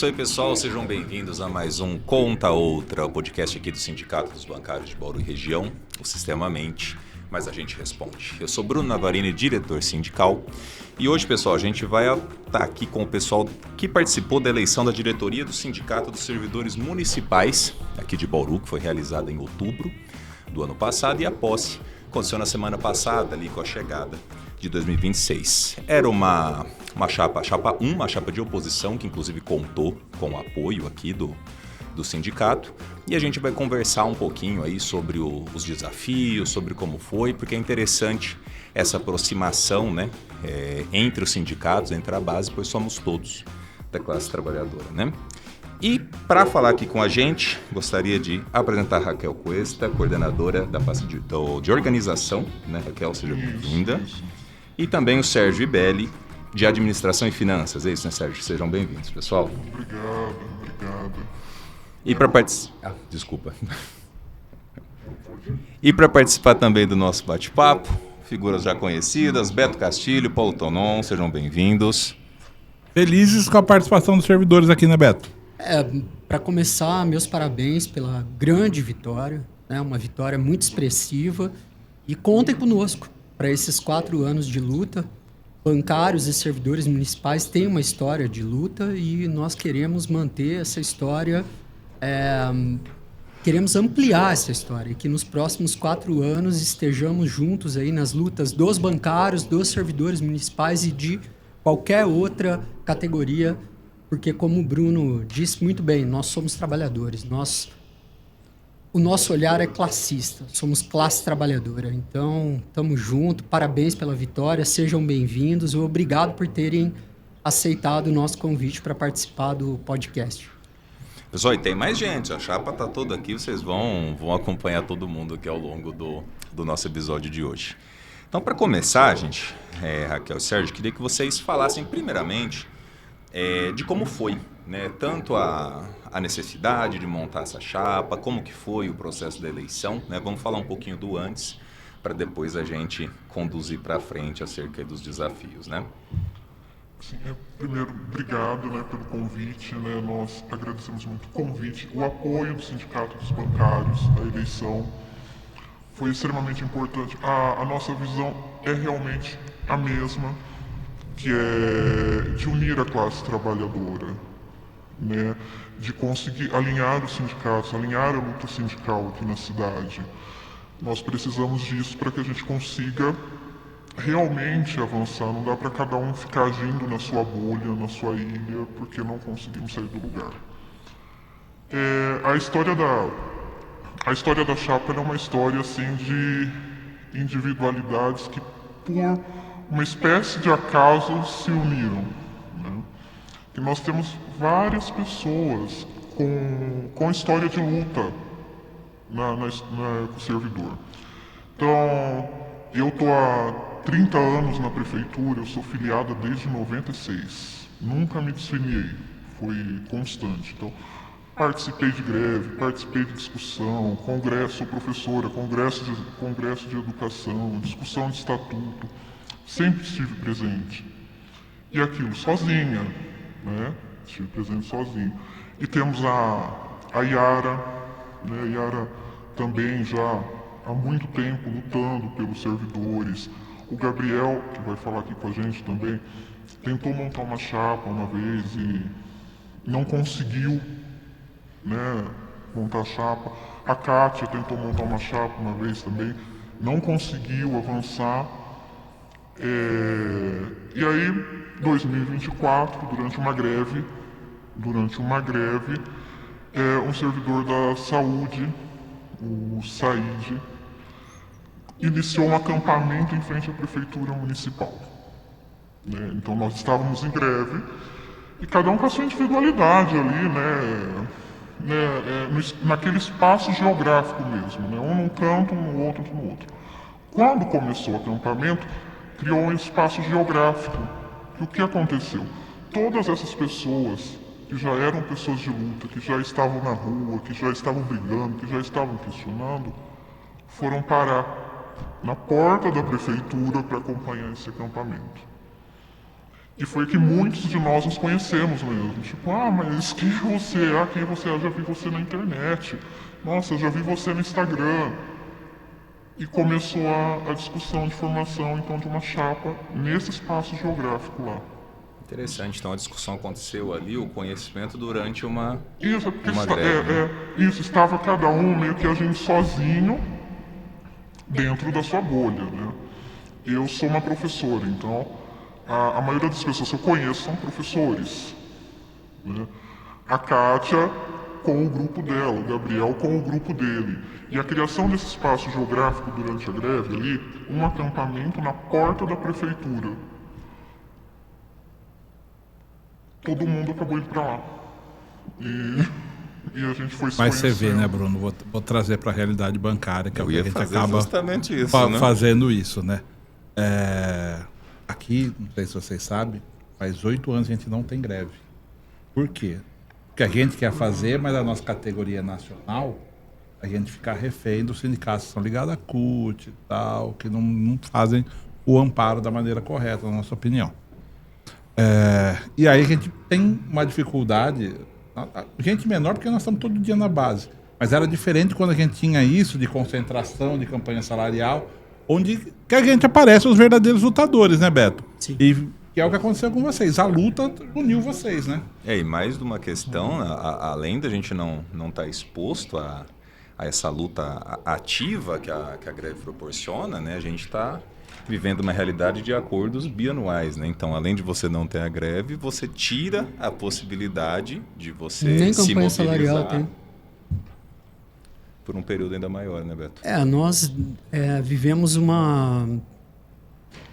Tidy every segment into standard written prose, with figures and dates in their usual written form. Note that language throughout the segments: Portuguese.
isso aí, pessoal, sejam bem-vindos a mais um Conta Outra, o podcast aqui do Sindicato dos Bancários de Bauru e Região, o Sistema Mente, mas a gente responde. Eu sou Bruno Navarini, diretor sindical, e hoje, pessoal, a gente vai estar aqui com o pessoal que participou da eleição da diretoria do Sindicato dos Servidores Municipais, aqui de Bauru, que foi realizada em outubro do ano passado, e a posse aconteceu na semana passada, ali com a chegada de 2026. Era uma chapa 1, uma chapa de oposição, que inclusive contou com o apoio aqui do sindicato, e a gente vai conversar um pouquinho aí sobre os desafios, sobre como foi, porque é interessante essa aproximação, né, entre os sindicatos, entre a base, pois somos todos da classe trabalhadora, né? E para falar aqui com a gente, gostaria de apresentar a Raquel Cuesta, coordenadora da pasta de organização, né? Raquel, seja bem-vinda. E também o Sérgio Ibelli, de Administração e Finanças. É isso, né, Sérgio? Sejam bem-vindos, pessoal. Obrigado. E para participar... desculpa. E para participar também do nosso bate-papo, figuras já conhecidas, Beto Castilho, Paulo Tonon, sejam bem-vindos. Felizes com a participação dos servidores aqui, né, Beto? Para começar, meus parabéns pela grande vitória, né? Uma vitória muito expressiva. E contem conosco para esses 4 anos de luta. Bancários e servidores municipais têm uma história de luta e nós queremos manter essa história, queremos ampliar essa história e que nos próximos 4 anos estejamos juntos aí nas lutas dos bancários, dos servidores municipais e de qualquer outra categoria, porque como o Bruno disse muito bem, nós somos trabalhadores, o nosso olhar é classista, somos classe trabalhadora, então estamos juntos, parabéns pela vitória, sejam bem-vindos e obrigado por terem aceitado o nosso convite para participar do podcast. Pessoal, e tem mais gente, a chapa está toda aqui, vocês vão acompanhar todo mundo aqui ao longo do nosso episódio de hoje. Então, para começar, gente, Raquel e Sérgio, queria que vocês falassem primeiramente de como foi, né? Tanto a necessidade de montar essa chapa, como que foi o processo da eleição, né? Vamos falar um pouquinho do antes, para depois a gente conduzir para frente acerca dos desafios, né? Sim, primeiro, obrigado, né, pelo convite, né? Nós agradecemos muito o convite, o apoio do Sindicato dos Bancários à eleição foi extremamente importante. A nossa visão é realmente a mesma, que é de unir a classe trabalhadora, né? De conseguir alinhar os sindicatos, alinhar a luta sindical aqui na cidade. Nós precisamos disso para que a gente consiga realmente avançar. Não dá para cada um ficar agindo na sua bolha, na sua ilha, porque não conseguimos sair do lugar. A história da chapa é uma história assim de individualidades que, por uma espécie de acaso, se uniram, né? E nós temos várias pessoas com história de luta com o servidor. Então, eu estou há 30 anos na prefeitura, eu sou filiado desde 96. Nunca me desfiliei, foi constante. Então, participei de greve, participei de discussão, congresso, sou professora, congresso de educação, discussão de estatuto. Sempre estive presente. E aquilo sozinha, né? Estive presente sozinho. E temos a Yara, né? A Yara também já há muito tempo lutando pelos servidores. O Gabriel, que vai falar aqui com a gente também, tentou montar uma chapa uma vez e não conseguiu, né, montar a chapa. A Kátia tentou montar uma chapa uma vez também, não conseguiu avançar. E aí, 2024, durante uma greve, um servidor da saúde, o Said, iniciou um acampamento em frente à prefeitura municipal, né? Então nós estávamos em greve e cada um com a sua individualidade ali, naquele espaço geográfico mesmo, né? Um num canto, no outro no outro. Quando começou o acampamento, criou um espaço geográfico. E o que aconteceu? Todas essas pessoas que já eram pessoas de luta, que já estavam na rua, que já estavam brigando, que já estavam questionando, foram parar na porta da prefeitura para acompanhar esse acampamento. E foi que muitos de nós nos conhecemos mesmo. Tipo, mas quem é você? Quem é você? Eu já vi você na internet. Nossa, eu já vi você no Instagram. E começou a discussão de formação, então, de uma chapa nesse espaço geográfico lá. Interessante, então a discussão aconteceu ali, o conhecimento durante uma Porque greve. isso, estava cada um meio que agindo sozinho dentro da sua bolha, né? Eu sou uma professora, então a maioria das pessoas que eu conheço são professores, né? A Kátia com o grupo dela, o Gabriel com o grupo dele. E a criação desse espaço geográfico durante a greve ali, um acampamento na porta da prefeitura. Todo mundo acabou indo pra lá. E a gente foi se Mas você vê, conhecendo. né, Bruno? Vou trazer para a realidade bancária, que é o que a gente acaba justamente isso, né? fazendo isso, né? Aqui, não sei se vocês sabem, faz 8 anos a gente não tem greve. Por quê? Porque a gente quer fazer, mas a nossa categoria nacional, a gente fica refém dos sindicatos que são ligados à CUT e tal, que não fazem o amparo da maneira correta, na nossa opinião. E aí a gente tem uma dificuldade, gente menor porque nós estamos todo dia na base, mas era diferente quando a gente tinha isso de concentração, de campanha salarial, onde que a gente aparece os verdadeiros lutadores, né, Beto? Sim. E que é o que aconteceu com vocês, a luta uniu vocês, né? E mais de uma questão, além da gente não estar exposto a essa luta ativa que a greve proporciona, né, a gente está vivendo uma realidade de acordos bianuais, né? Então, além de você não ter a greve, você tira a possibilidade de você Nem se campanha mobilizar salarial tem. por um período ainda maior, né, Beto? Nós vivemos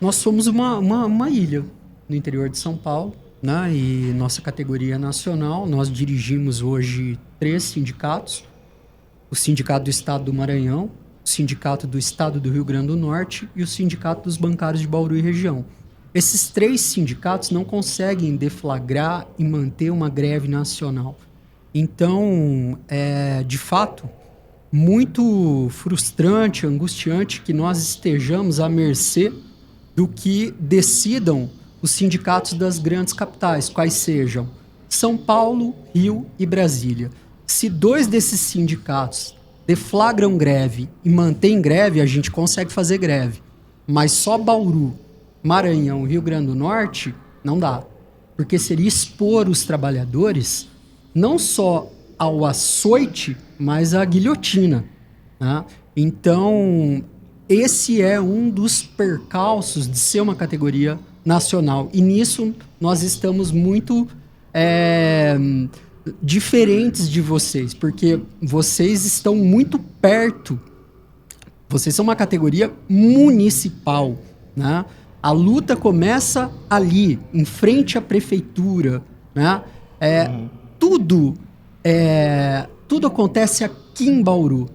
Nós somos uma ilha no interior de São Paulo, né? E nossa categoria nacional, nós dirigimos hoje 3 sindicatos. O Sindicato do Estado do Maranhão, o Sindicato do Estado do Rio Grande do Norte e o Sindicato dos Bancários de Bauru e região. Esses 3 sindicatos não conseguem deflagrar e manter uma greve nacional. Então, de fato, muito frustrante, angustiante que nós estejamos à mercê do que decidam os sindicatos das grandes capitais, quais sejam São Paulo, Rio e Brasília. Se 2 desses sindicatos deflagram greve e mantêm greve, a gente consegue fazer greve. Mas só Bauru, Maranhão e Rio Grande do Norte, não dá. Porque seria expor os trabalhadores não só ao açoite, mas à guilhotina, né? Então, esse é um dos percalços de ser uma categoria nacional. E nisso nós estamos muito diferentes de vocês, porque vocês estão muito perto. Vocês são uma categoria municipal, né? A luta começa ali, em frente à prefeitura, né? Tudo acontece aqui em Bauru,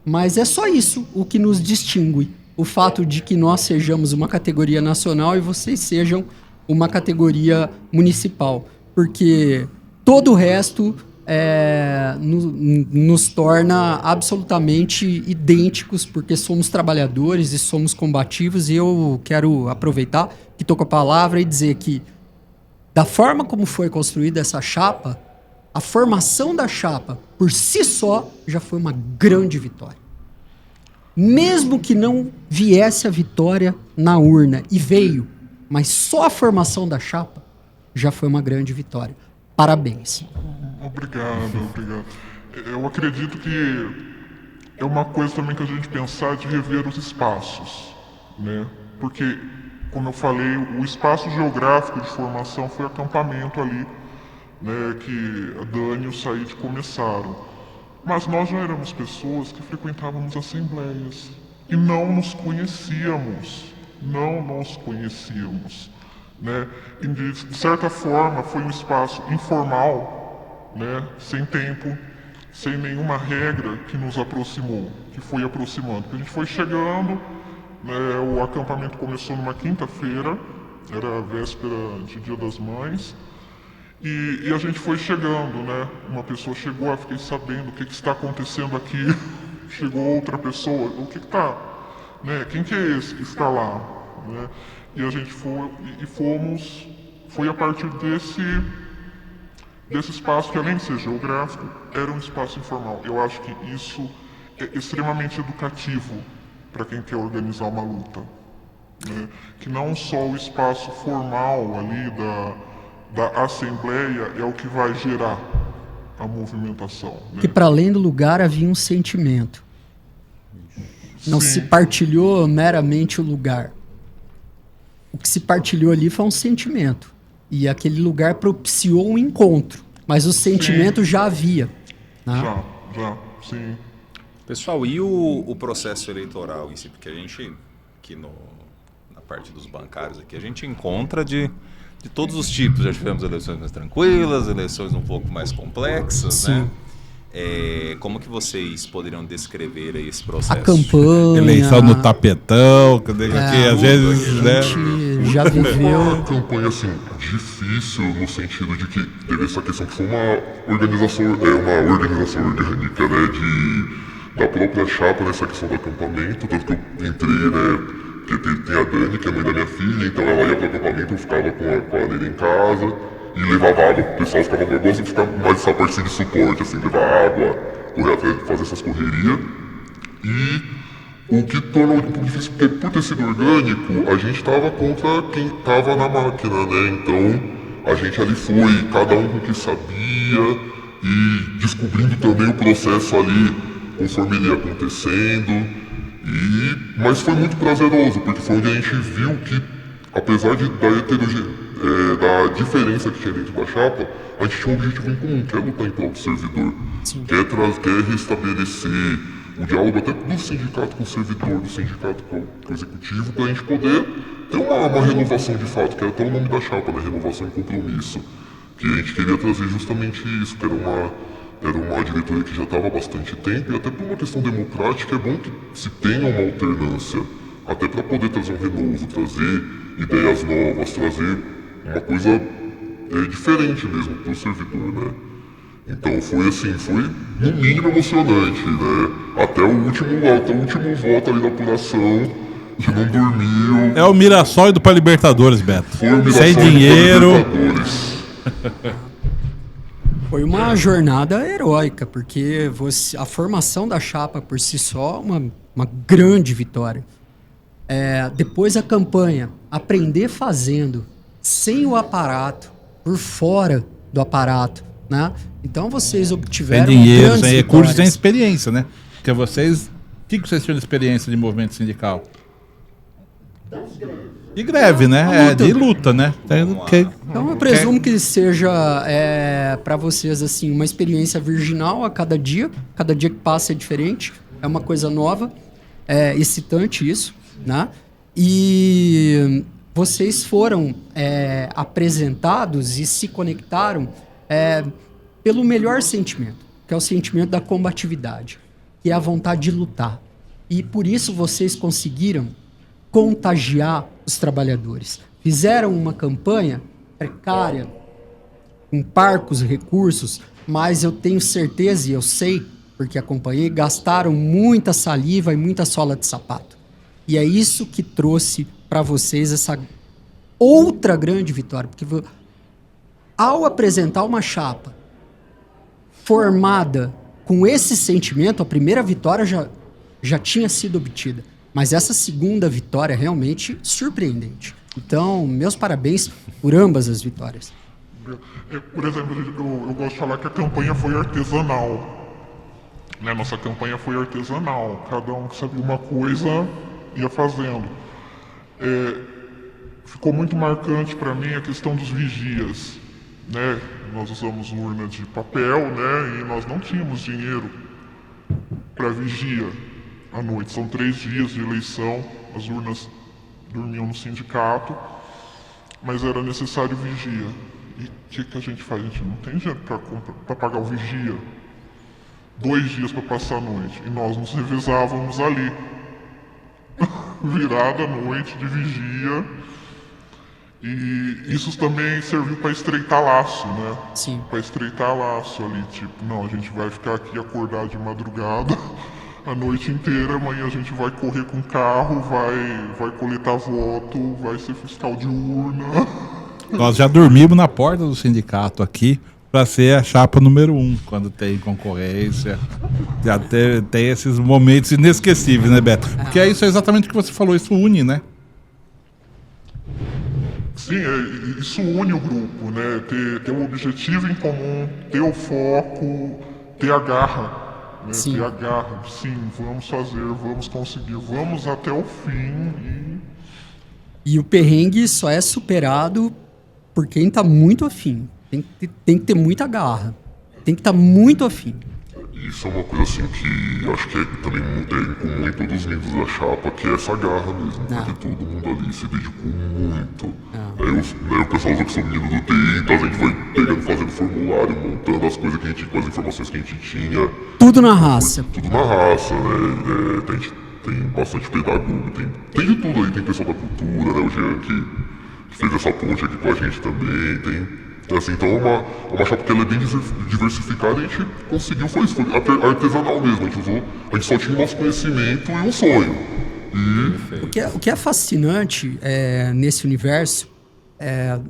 mas é só isso o que nos distingue. O fato de que nós sejamos uma categoria nacional e vocês sejam uma categoria municipal, porque todo o resto nos torna absolutamente idênticos, porque somos trabalhadores e somos combativos. E eu quero aproveitar que estou com a palavra e dizer que, da forma como foi construída essa chapa, a formação da chapa, por si só, já foi uma grande vitória. Mesmo que não viesse a vitória na urna, e veio, mas só a formação da chapa já foi uma grande vitória. Parabéns. Obrigado. Eu acredito que é uma coisa também que a gente pensar de rever os espaços, né? Porque, como eu falei, o espaço geográfico de formação foi acampamento ali, né, que a Dani e o Said começaram. Mas nós já éramos pessoas que frequentávamos assembleias e não nos conhecíamos, né? E de certa forma foi um espaço informal, né, sem tempo, sem nenhuma regra que nos aproximou, que foi aproximando. Porque a gente foi chegando, né, o acampamento começou numa quinta-feira, era a véspera de Dia das Mães, e a gente foi chegando, né? Uma pessoa chegou, eu fiquei sabendo o que está acontecendo aqui. Chegou outra pessoa, o que está, né? Quem que é esse que está lá, né? E a gente foi e fomos foi a partir desse espaço que, além de ser geográfico, era um espaço informal. Eu acho que isso é extremamente educativo para quem quer organizar uma luta, né? Que não só o espaço formal ali da assembleia é o que vai gerar a movimentação, né? Que para além do lugar havia um sentimento. Não se partilhou meramente o lugar. O que se partilhou ali foi um sentimento. E aquele lugar propiciou um encontro. Mas o sentimento já havia. Né? Já, sim. Pessoal, e o processo eleitoral em si? Porque a gente, aqui na parte dos bancários aqui, a gente encontra de todos os tipos. Já tivemos eleições mais tranquilas, eleições um pouco mais complexas, Sim. né? Como que vocês poderiam descrever aí esse processo? A campanha... Eleição no tapetão, que às vezes, né? A gente já viveu... Uma campanha, assim, difícil no sentido de que teve essa questão que foi uma organização orgânica, né, da própria chapa nessa questão do acampamento, tanto que eu entrei, né, porque tem a Dani, que é a mãe da minha filha, então ela ia pro acampamento, eu ficava com a Nena em casa e levava água, o pessoal ficava, eu gosto de ficar mais essa parte de suporte, assim, levar água, correr atrás, fazer essas correrias. E o que tornou um pouco difícil, porque por ter sido orgânico, a gente estava contra quem estava na máquina, né? Então a gente ali foi, cada um com o que sabia, e descobrindo também o processo ali, conforme ele ia acontecendo. Mas foi muito prazeroso, porque foi onde a gente viu que, apesar da diferença que tinha dentro da chapa, a gente tinha um objetivo em comum, que é lutar em prol do servidor. Quer restabelecer o diálogo até do sindicato com o servidor, do sindicato com o executivo, para a gente poder ter uma renovação de fato, que era até o nome da chapa, né? Renovação e compromisso. Que a gente queria trazer justamente isso, que era uma diretoria que já estava há bastante tempo, e até por uma questão democrática é bom que se tenha uma alternância, até para poder trazer um renovo, trazer ideias novas, trazer uma coisa diferente mesmo para o servidor, né? Então foi no mínimo emocionante, né? Até o último voto ali da apuração, que não dormiu. É o Mirassol indo pra Libertadores, Beto. Foi o Mirassol Sem indo pra dinheiro. Libertadores. Foi uma jornada heróica, porque a formação da chapa por si só uma grande vitória. Depois a campanha, aprender fazendo, sem o aparato, por fora do aparato, né? Então vocês obtiveram Sem dinheiro, grandes sem recursos, sem vitórias. experiência, né? Porque vocês... O que vocês tinham de experiência de movimento sindical? De greve, né? De luta, né? Então eu presumo que seja para vocês assim uma experiência virginal a cada dia que passa é diferente, é uma coisa nova, é excitante isso, né? E vocês foram apresentados e se conectaram pelo melhor sentimento, que é o sentimento da combatividade, que é a vontade de lutar. E por isso vocês conseguiram contagiar os trabalhadores. Fizeram uma campanha precária, com parcos recursos, mas eu tenho certeza e eu sei, porque acompanhei, gastaram muita saliva e muita sola de sapato. E é isso que trouxe para vocês essa outra grande vitória. Porque ao apresentar uma chapa formada com esse sentimento, a primeira vitória já tinha sido obtida. Mas essa segunda vitória é realmente surpreendente. Então, meus parabéns por ambas as vitórias. Por exemplo, eu gosto de falar que a campanha foi artesanal. Né? Nossa campanha foi artesanal. Cada um que sabia uma coisa ia fazendo. Ficou muito marcante para mim a questão dos vigias. Né? Nós usamos urna de papel, né? E nós não tínhamos dinheiro para vigia à noite. São 3 dias de eleição, as urnas dormiam no sindicato, mas era necessário vigia. E o que a gente faz? A gente não tem dinheiro para pagar o vigia. 2 dias para passar a noite. E nós nos revezávamos ali. Virada à noite de vigia. E isso também serviu para estreitar laço, né? Sim. Para estreitar laço ali, tipo, não, a gente vai ficar aqui acordado de madrugada a noite inteira, amanhã a gente vai correr com o carro, vai coletar voto, vai ser fiscal de urna. Nós já dormimos na porta do sindicato aqui para ser a chapa número 1, quando tem concorrência. Já tem esses momentos inesquecíveis, né, Beto? Porque isso é exatamente o que você falou, isso une, né? Sim, isso une o grupo, né? Ter um objetivo em comum, ter o foco, ter a garra. Né? Sim. Ter a garra, sim, vamos fazer, vamos conseguir, vamos até o fim. E o perrengue só é superado por quem tá muito afim. Tem que ter muita garra. Tem que estar muito afim. Isso é uma coisa assim que acho que também é em comum em todos os membros da chapa, que é essa garra mesmo, porque todo mundo ali se dedicou muito. Aí o pessoal usa que sou menino do TI, então a gente vai pegando, fazendo formulário, montando as coisas que a gente, com as informações que a gente tinha. Tudo na raça. Tudo na raça, né? Tem bastante pedagogo, tem de tudo aí, tem pessoal da cultura, né? O Jean que fez essa ponte aqui com a gente também, tem. Assim, então é uma chapa que ela é bem diversificada e a gente conseguiu, foi artesanal mesmo, a gente só tinha o nosso conhecimento e um sonho. O que é fascinante nesse universo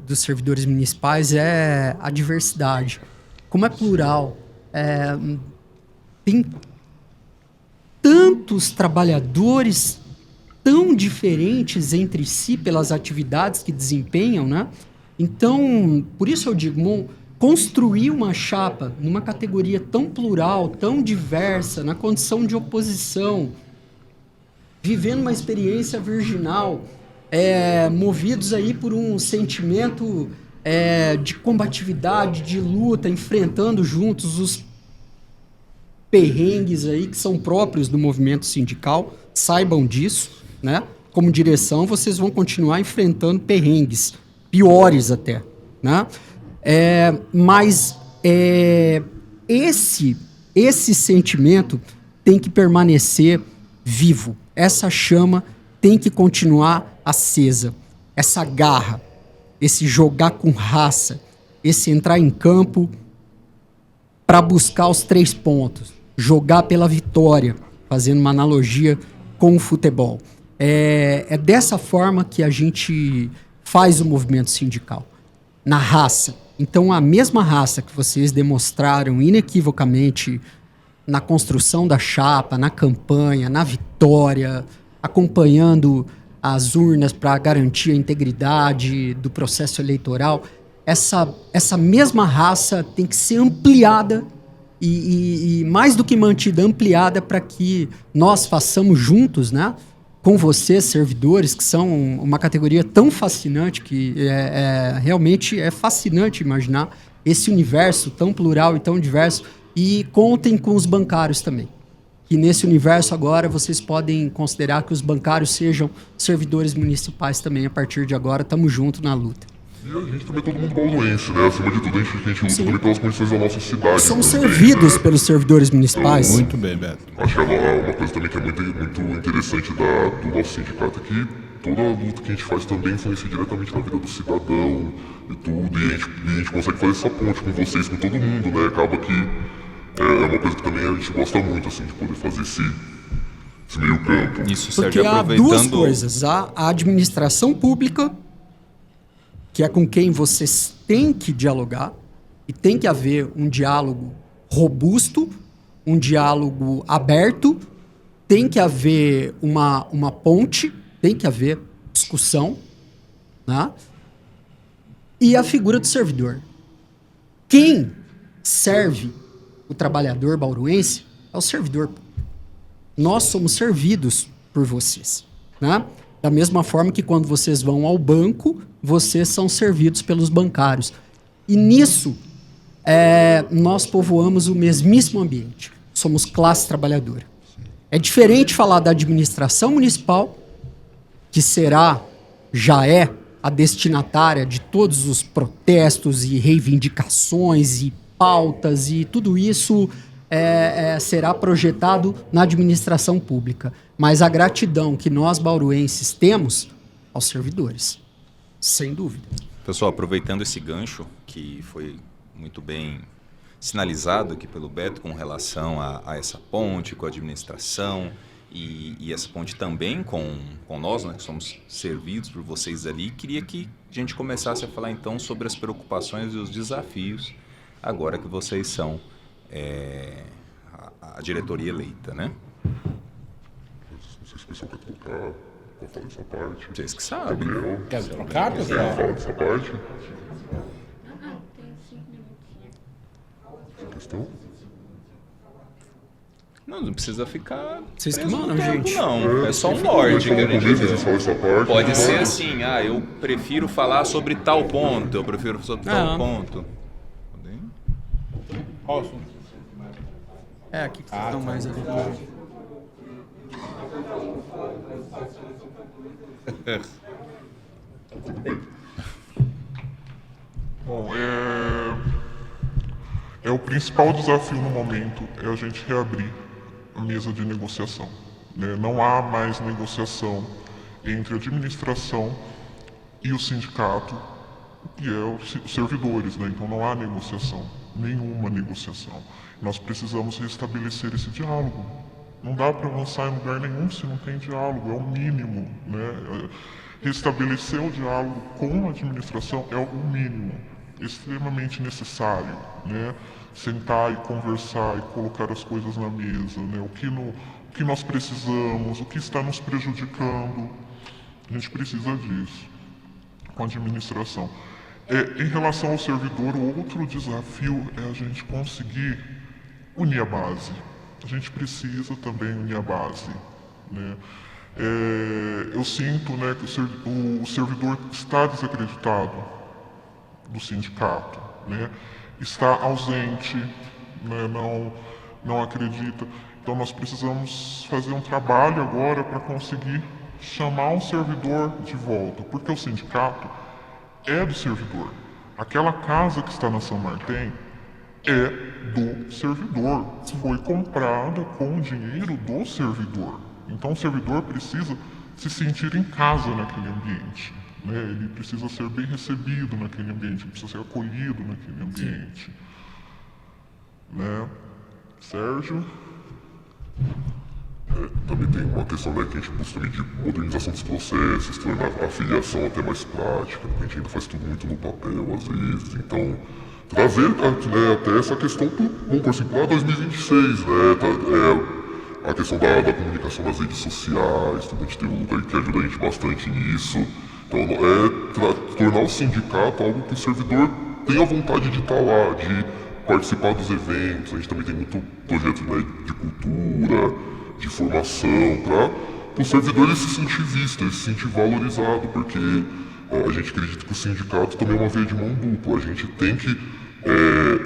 dos servidores municipais é a diversidade. Como é plural, tem tantos trabalhadores tão diferentes entre si pelas atividades que desempenham, né? Então, por isso eu digo, construir uma chapa numa categoria tão plural, tão diversa, na condição de oposição, vivendo uma experiência virginal, movidos aí por um sentimento de combatividade, de luta, enfrentando juntos os perrengues aí que são próprios do movimento sindical, saibam disso, né? Como direção, vocês vão continuar enfrentando perrengues, piores até, né? Mas esse sentimento tem que permanecer vivo. Essa chama tem que continuar acesa. Essa garra, esse jogar com raça, esse entrar em campo para buscar os 3 pontos, jogar pela vitória, fazendo uma analogia com o futebol. É dessa forma que a gente faz o movimento sindical, na raça. Então, a mesma raça que vocês demonstraram inequivocamente na construção da chapa, na campanha, na vitória, acompanhando as urnas para garantir a integridade do processo eleitoral, essa mesma raça tem que ser ampliada e mais do que mantida, ampliada para que nós façamos juntos, né? Com vocês, servidores, que são uma categoria tão fascinante, que realmente é fascinante imaginar esse universo tão plural e tão diverso. E contem com os bancários também. Que nesse universo agora vocês podem considerar que os bancários sejam servidores municipais também. A partir de agora, estamos juntos na luta. E a gente também é todo mundo bauruense, né? Acima de tudo, a gente luta também pelas condições da nossa cidade. Somos também, servidos né? pelos servidores municipais. Então, muito bem, Beto. Acho que é uma coisa também que é muito interessante do nosso sindicato aqui. Toda a luta que a gente faz também influencia diretamente na vida do cidadão e tudo. E a gente consegue fazer essa ponte com vocês, com todo mundo, né? Acaba que é uma coisa que também a gente gosta muito, assim, de poder fazer esse meio campo. Isso, Porque Sérgio, há aproveitando... duas coisas. A administração pública, que é com quem vocês têm que dialogar, e tem que haver um diálogo robusto, um diálogo aberto, tem que haver uma ponte, tem que haver discussão, né? E a figura do servidor. Quem serve o trabalhador bauruense é o servidor. Nós somos servidos por vocês, né? Da mesma forma que quando vocês vão ao banco, vocês são servidos pelos bancários. E nisso, nós povoamos o mesmíssimo ambiente. Somos classe trabalhadora. É diferente falar da administração municipal, que já é a destinatária de todos os protestos e reivindicações e pautas, e tudo isso será projetado na administração pública. Mas a gratidão que nós bauruenses temos aos servidores, sem dúvida. Pessoal, aproveitando esse gancho, que foi muito bem sinalizado aqui pelo Beto com relação a essa ponte com a administração e essa ponte também com nós, né, que somos servidos por vocês ali. Queria que a gente começasse a falar então sobre as preocupações e os desafios agora que vocês são a diretoria eleita, né? Não sei se o pessoal quer trocar, quer falar dessa parte. Vocês que sabem. Gabriel, Quer trocar, quer pessoal? falar dessa parte? Não, tem 5 minutinhos. Essa questão? Não precisa ficar. Vocês que preso no mandam, tempo, gente. Não, é só um norte, Mas quer talvez dizer. vocês falem essa parte. Pode né? ser assim, eu prefiro falar sobre tal ponto, eu prefiro sobre tal ponto. Qual o assunto? Aqui que vocês estão mais aqui. Bom, o principal desafio no momento é a gente reabrir a mesa de negociação. Né? Não há mais negociação entre a administração e o sindicato, que é os servidores. Né? Então não há negociação, nenhuma negociação. Nós precisamos restabelecer esse diálogo. Não dá para avançar em lugar nenhum se não tem diálogo, é o mínimo. Né? Restabelecer o diálogo com a administração é o mínimo, extremamente necessário. Né? Sentar e conversar e colocar as coisas na mesa, né? O que nós precisamos, o que está nos prejudicando. A gente precisa disso com a administração. Em relação ao servidor, o outro desafio é a gente conseguir unir a base. A gente precisa também unir a base. Né? Eu sinto, né, que o servidor está desacreditado do sindicato, né? Está ausente, né? não acredita. Então nós precisamos fazer um trabalho agora para conseguir chamar o servidor de volta, porque o sindicato é do servidor. Aquela casa que está na São Martin é do servidor, foi comprada com o dinheiro do servidor. Então o servidor precisa se sentir em casa naquele ambiente. Né? Ele precisa ser bem recebido naquele ambiente, ele precisa ser acolhido naquele ambiente. Né? Sérgio? Também tem uma questão, né, que a gente busca ali de modernização dos processos, tornar a filiação até mais prática, a gente ainda faz tudo muito no papel às vezes, então trazer, né, até essa questão vamos por exemplo, lá 2026, né, a questão da comunicação nas redes sociais, a gente tem um Luca que ajuda a gente bastante nisso, então tornar o sindicato algo que o servidor tenha vontade de estar lá, de participar dos eventos. A gente também tem muito projeto, né, de cultura, de formação, para o servidor ele se sentir visto, ele se sentir valorizado, porque a gente acredita que o sindicato também é uma via de mão dupla. A gente tem que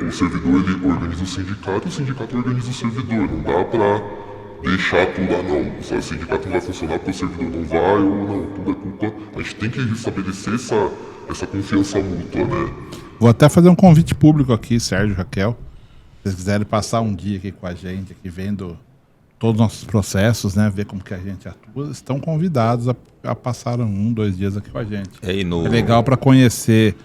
o servidor ele organiza o sindicato organiza o servidor. Não dá para deixar tudo, não, o sindicato não vai funcionar porque o servidor não vai, ou não, tudo é culpa. A gente tem que estabelecer essa confiança mútua, né? Vou até fazer um convite público aqui, Sérgio, Raquel. Se vocês quiserem passar um dia aqui com a gente, aqui vendo todos os nossos processos, né, ver como que a gente atua, estão convidados a passar 1-2 dias aqui com a gente. É legal para conhecer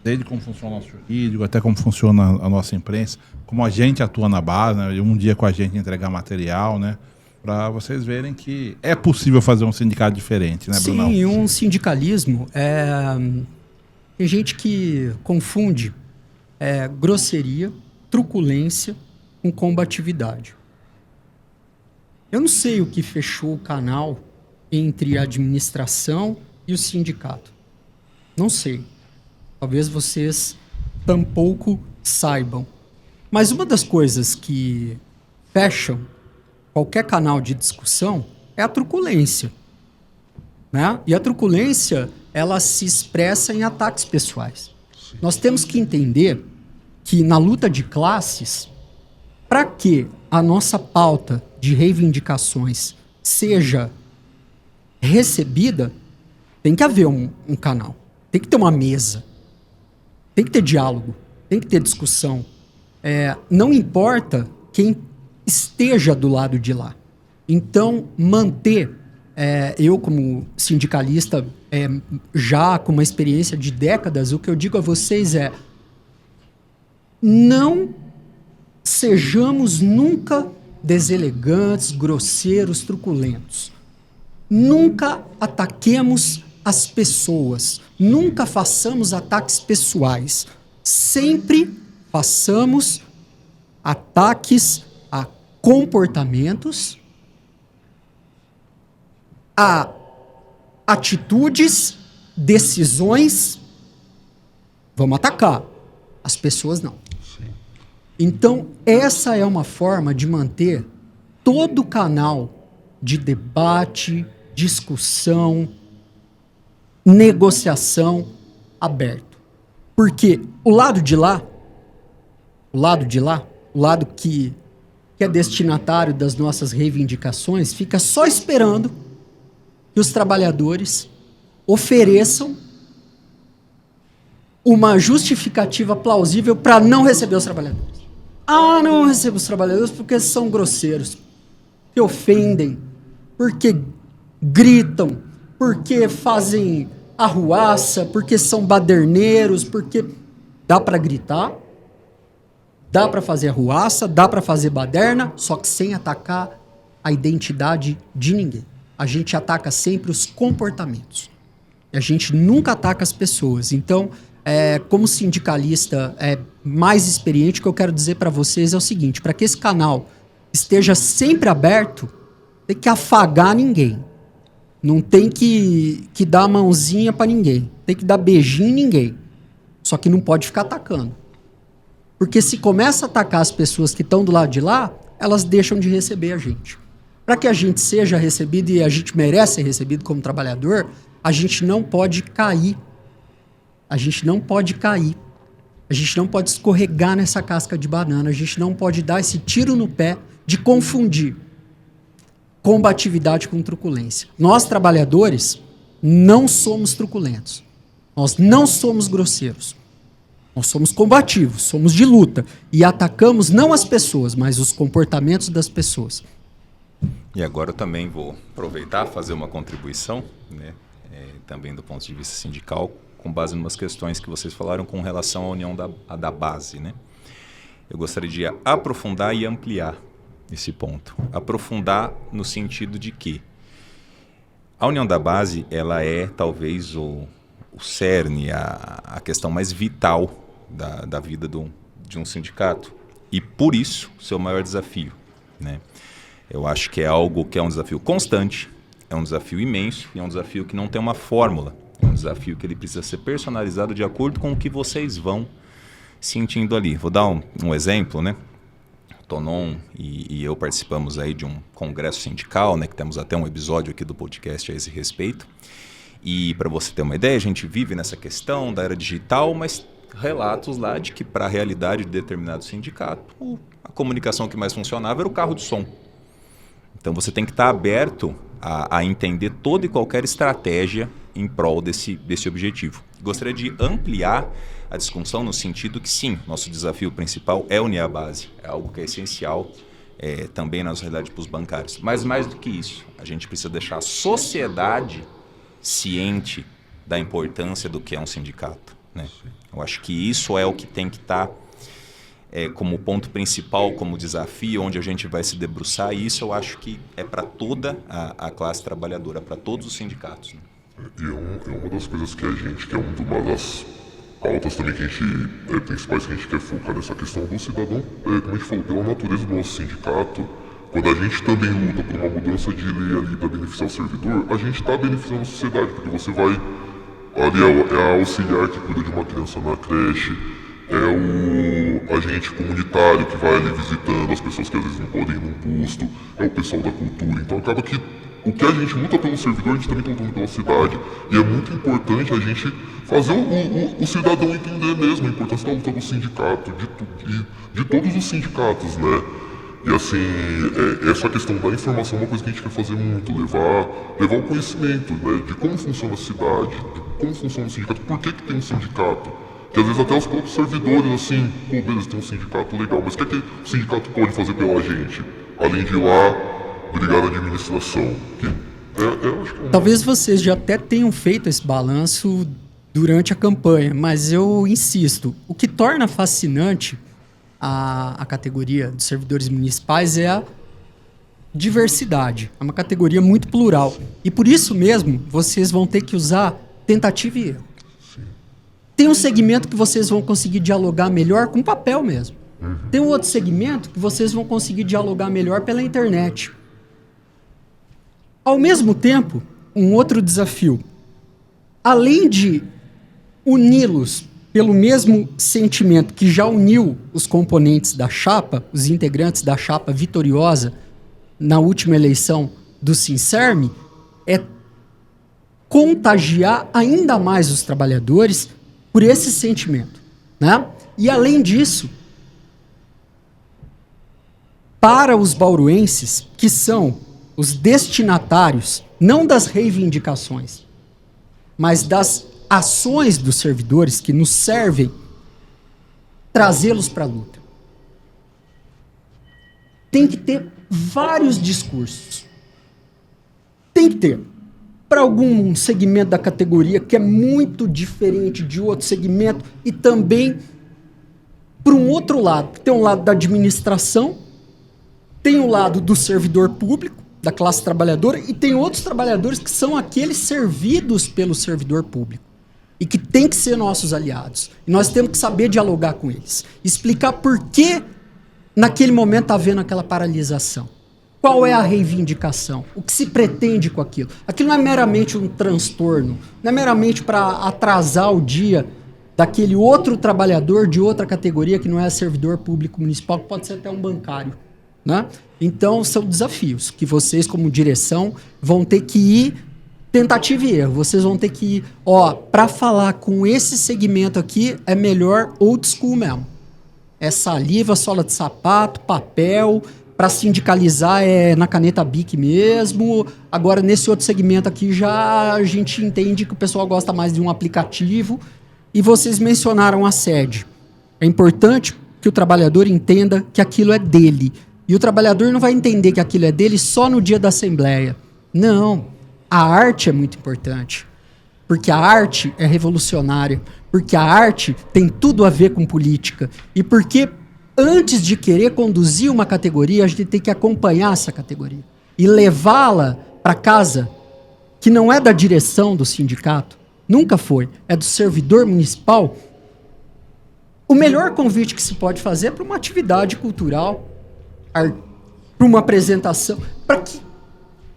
desde como funciona o nosso jurídico, até como funciona a nossa imprensa, como a gente atua na base, né, e um dia com a gente entregar material, né, para vocês verem que é possível fazer um sindicato diferente, né, Brunão? Sim, um sindicalismo tem gente que confunde grosseria, truculência com combatividade. Eu não sei o que fechou o canal entre a administração e o sindicato. Não sei. Talvez vocês tampouco saibam. Mas uma das coisas que fecham qualquer canal de discussão é a truculência. Né? E a truculência, ela se expressa em ataques pessoais. Nós temos que entender que na luta de classes, para que a nossa pauta de reivindicações seja recebida, tem que haver um canal, tem que ter uma mesa, tem que ter diálogo, tem que ter discussão. Não importa quem esteja do lado de lá. Então, manter, eu como sindicalista, já com uma experiência de décadas, o que eu digo a vocês não sejamos nunca deselegantes, grosseiros, truculentos. Nunca ataquemos as pessoas. Nunca façamos ataques pessoais. Sempre façamos ataques a comportamentos, a atitudes, decisões. Vamos atacar. As pessoas não. Então, essa é uma forma de manter todo o canal de debate, discussão, negociação aberto. Porque o lado que é destinatário das nossas reivindicações, fica só esperando que os trabalhadores ofereçam uma justificativa plausível para não receber os trabalhadores. Ah, não recebo os trabalhadores porque são grosseiros, porque ofendem, porque gritam, porque fazem arruaça, porque são baderneiros, porque dá para gritar, dá para fazer arruaça, dá para fazer baderna, só que sem atacar a identidade de ninguém. A gente ataca sempre os comportamentos. E a gente nunca ataca as pessoas. Então, como sindicalista mais experiente, o que eu quero dizer para vocês é o seguinte: para que esse canal esteja sempre aberto, tem que afagar ninguém. Não tem que dar a mãozinha para ninguém. Tem que dar beijinho em ninguém. Só que não pode ficar atacando. Porque se começa a atacar as pessoas que estão do lado de lá, elas deixam de receber a gente. Para que a gente seja recebido, e a gente merece ser recebido como trabalhador, a gente não pode cair. A gente não pode cair. A gente não pode escorregar nessa casca de banana. A gente não pode dar esse tiro no pé de confundir combatividade com truculência. Nós, trabalhadores, não somos truculentos. Nós não somos grosseiros. Nós somos combativos, somos de luta. E atacamos não as pessoas, mas os comportamentos das pessoas. E agora eu também vou aproveitar, fazer uma contribuição, né, também do ponto de vista sindical, com base em umas questões que vocês falaram com relação à união da base, né? Eu gostaria de aprofundar e ampliar esse ponto. Aprofundar no sentido de que a união da base, ela é talvez o cerne, a questão mais vital da vida de um sindicato. E por isso, seu maior desafio, né? Eu acho que é algo que é um desafio constante, é um desafio imenso e é um desafio que não tem uma fórmula. É um desafio que ele precisa ser personalizado de acordo com o que vocês vão sentindo ali. Vou dar um exemplo, né? Tonon e eu participamos aí de um congresso sindical, né? Que temos até um episódio aqui do podcast a esse respeito. E para você ter uma ideia, a gente vive nessa questão da era digital, mas relatos lá de que para a realidade de determinado sindicato, a comunicação que mais funcionava era o carro de som. Então você tem que estar aberto a entender toda e qualquer estratégia em prol desse objetivo. Gostaria de ampliar a discussão no sentido que sim, nosso desafio principal é unir a base. É algo que é essencial também na nossa realidade para os bancários. Mas mais do que isso, a gente precisa deixar a sociedade ciente da importância do que é um sindicato, né? Eu acho que isso é o que tem que estar como ponto principal, como desafio, onde a gente vai se debruçar, e isso eu acho que é para toda a classe trabalhadora, para todos os sindicatos, né? E é uma das coisas que a gente, que é uma das pautas também que a gente, principais que a gente quer focar nessa questão do cidadão, como a gente falou, pela natureza do nosso sindicato, quando a gente também luta por uma mudança de lei ali para beneficiar o servidor, a gente está beneficiando a sociedade, porque você vai ali, é a auxiliar que cuida de uma criança na creche, é o agente comunitário que vai ali visitando as pessoas que às vezes não podem ir num posto, é o pessoal da cultura. Então acaba que o que a gente luta pelo servidor, a gente também está lutando pela cidade. E é muito importante a gente fazer o cidadão entender mesmo a importância da luta do sindicato, de todos os sindicatos, né? E assim, essa questão da informação é uma coisa que a gente quer fazer muito, levar o conhecimento, né, de como funciona a cidade, de como funciona o sindicato, por que tem um sindicato. Que às vezes até os próprios servidores, assim, pô, beleza, tem um sindicato legal, mas o que o sindicato pode fazer pela gente? Além de ir lá brigar na administração. Acho que Talvez vocês já até tenham feito esse balanço durante a campanha, mas eu insisto, o que torna fascinante a categoria dos servidores municipais é diversidade, é uma categoria muito plural. E por isso mesmo, vocês vão ter que usar tentativa e erro. Tem um segmento que vocês vão conseguir dialogar melhor com papel mesmo. Tem um outro segmento que vocês vão conseguir dialogar melhor pela internet. Ao mesmo tempo, um outro desafio. Além de uni-los pelo mesmo sentimento que já uniu os componentes da chapa, os integrantes da chapa vitoriosa na última eleição do Sincerme, é contagiar ainda mais os trabalhadores por esse sentimento, né? E além disso, para os bauruenses, que são os destinatários, não das reivindicações, mas das ações dos servidores que nos servem, trazê-los para a luta. Tem que ter vários discursos. Tem que ter. Para algum segmento da categoria que é muito diferente de outro segmento e também para um outro lado. Tem um lado da administração, tem o lado do servidor público, da classe trabalhadora, e tem outros trabalhadores que são aqueles servidos pelo servidor público e que tem que ser nossos aliados. E nós temos que saber dialogar com eles, explicar por que naquele momento está havendo aquela paralisação. Qual é a reivindicação? O que se pretende com aquilo? Aquilo não é meramente um transtorno, não é meramente para atrasar o dia daquele outro trabalhador de outra categoria que não é servidor público municipal, que pode ser até um bancário, né? Então, são desafios que vocês, como direção, vão ter que ir tentativa e erro. Vocês vão ter que ir, para falar com esse segmento aqui, é melhor old school mesmo. É saliva, sola de sapato, papel, para sindicalizar é na caneta Bic mesmo. Agora, nesse outro segmento aqui, já a gente entende que o pessoal gosta mais de um aplicativo. E vocês mencionaram a sede. É importante que o trabalhador entenda que aquilo é dele. E o trabalhador não vai entender que aquilo é dele só no dia da assembleia. Não. A arte é muito importante. Porque a arte é revolucionária. Porque a arte tem tudo a ver com política. E porque antes de querer conduzir uma categoria, a gente tem que acompanhar essa categoria. E levá-la para casa, que não é da direção do sindicato. Nunca foi. É do servidor municipal. O melhor convite que se pode fazer é para uma atividade cultural, para uma apresentação, para que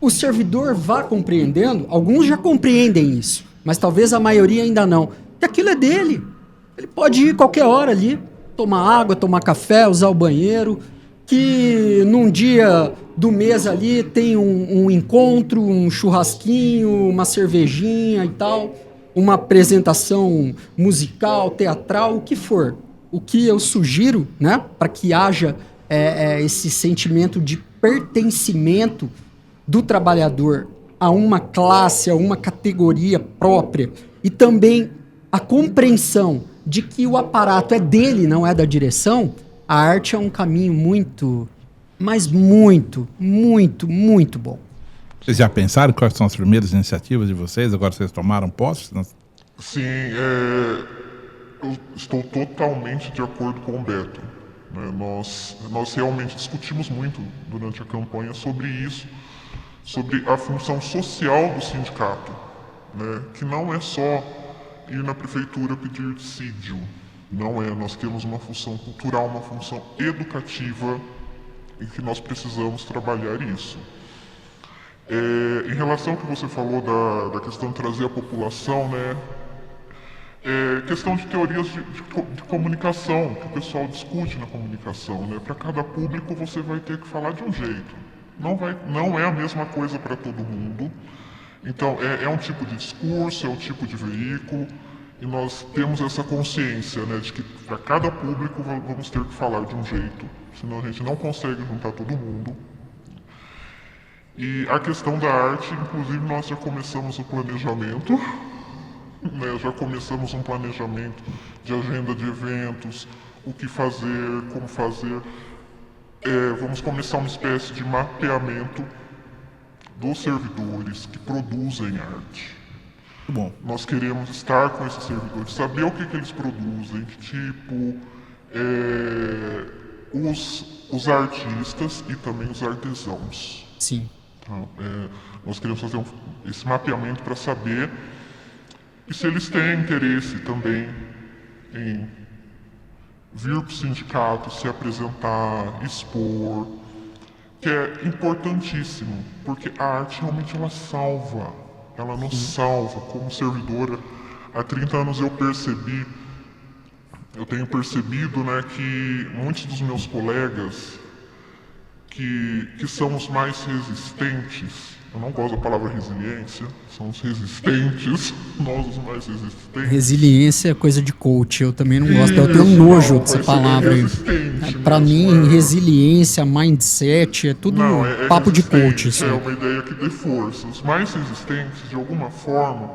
o servidor vá compreendendo. Alguns já compreendem isso, mas talvez a maioria ainda não. Que aquilo é dele. Ele pode ir qualquer hora ali, tomar água, tomar café, usar o banheiro, que num dia do mês ali tem um encontro, um churrasquinho, uma cervejinha e tal, uma apresentação musical, teatral, o que for. O que eu sugiro, né, para que haja esse sentimento de pertencimento do trabalhador a uma classe, a uma categoria própria, e também a compreensão de que o aparato é dele, não é da direção, a arte é um caminho muito, mas muito, muito, muito bom. Vocês já pensaram quais são as primeiras iniciativas de vocês? Agora vocês tomaram posse? Sim, eu estou totalmente de acordo com o Beto. Né? Nós realmente discutimos muito durante a campanha sobre isso, sobre a função social do sindicato, né? Que não é só ir na prefeitura pedir dissídio. Não é, nós temos uma função cultural, uma função educativa e que nós precisamos trabalhar isso. Em relação ao que você falou da questão de trazer a população, né? Questão de teorias de comunicação, que o pessoal discute na comunicação, né? Para cada público você vai ter que falar de um jeito. Não é a mesma coisa para todo mundo. Então, é um tipo de discurso, é um tipo de veículo, e nós temos essa consciência, né, de que para cada público vamos ter que falar de um jeito, senão a gente não consegue juntar todo mundo. E a questão da arte, inclusive, nós já começamos o planejamento, né, já começamos um planejamento de agenda de eventos, o que fazer, como fazer. Vamos começar uma espécie de mapeamento dos servidores que produzem arte. Bom. Nós queremos estar com esses servidores, saber o que eles produzem, que tipo, os artistas e também os artesãos. Sim. Tá? Nós queremos fazer esse mapeamento para saber e se eles têm interesse também em vir para o sindicato, se apresentar, expor, que é importantíssimo, porque a arte realmente ela salva, ela nos salva. Como servidora, há 30 anos eu tenho percebido, né, que muitos dos meus colegas que são os mais resistentes, eu não gosto da palavra resiliência, são os resistentes, nós os mais resistentes. Resiliência é coisa de coach, eu também não gosto, eu tenho nojo dessa palavra aí. Pra mim, resiliência, mindset, é tudo papo de coach. Isso. É uma ideia que dê força. Os mais resistentes, de alguma forma,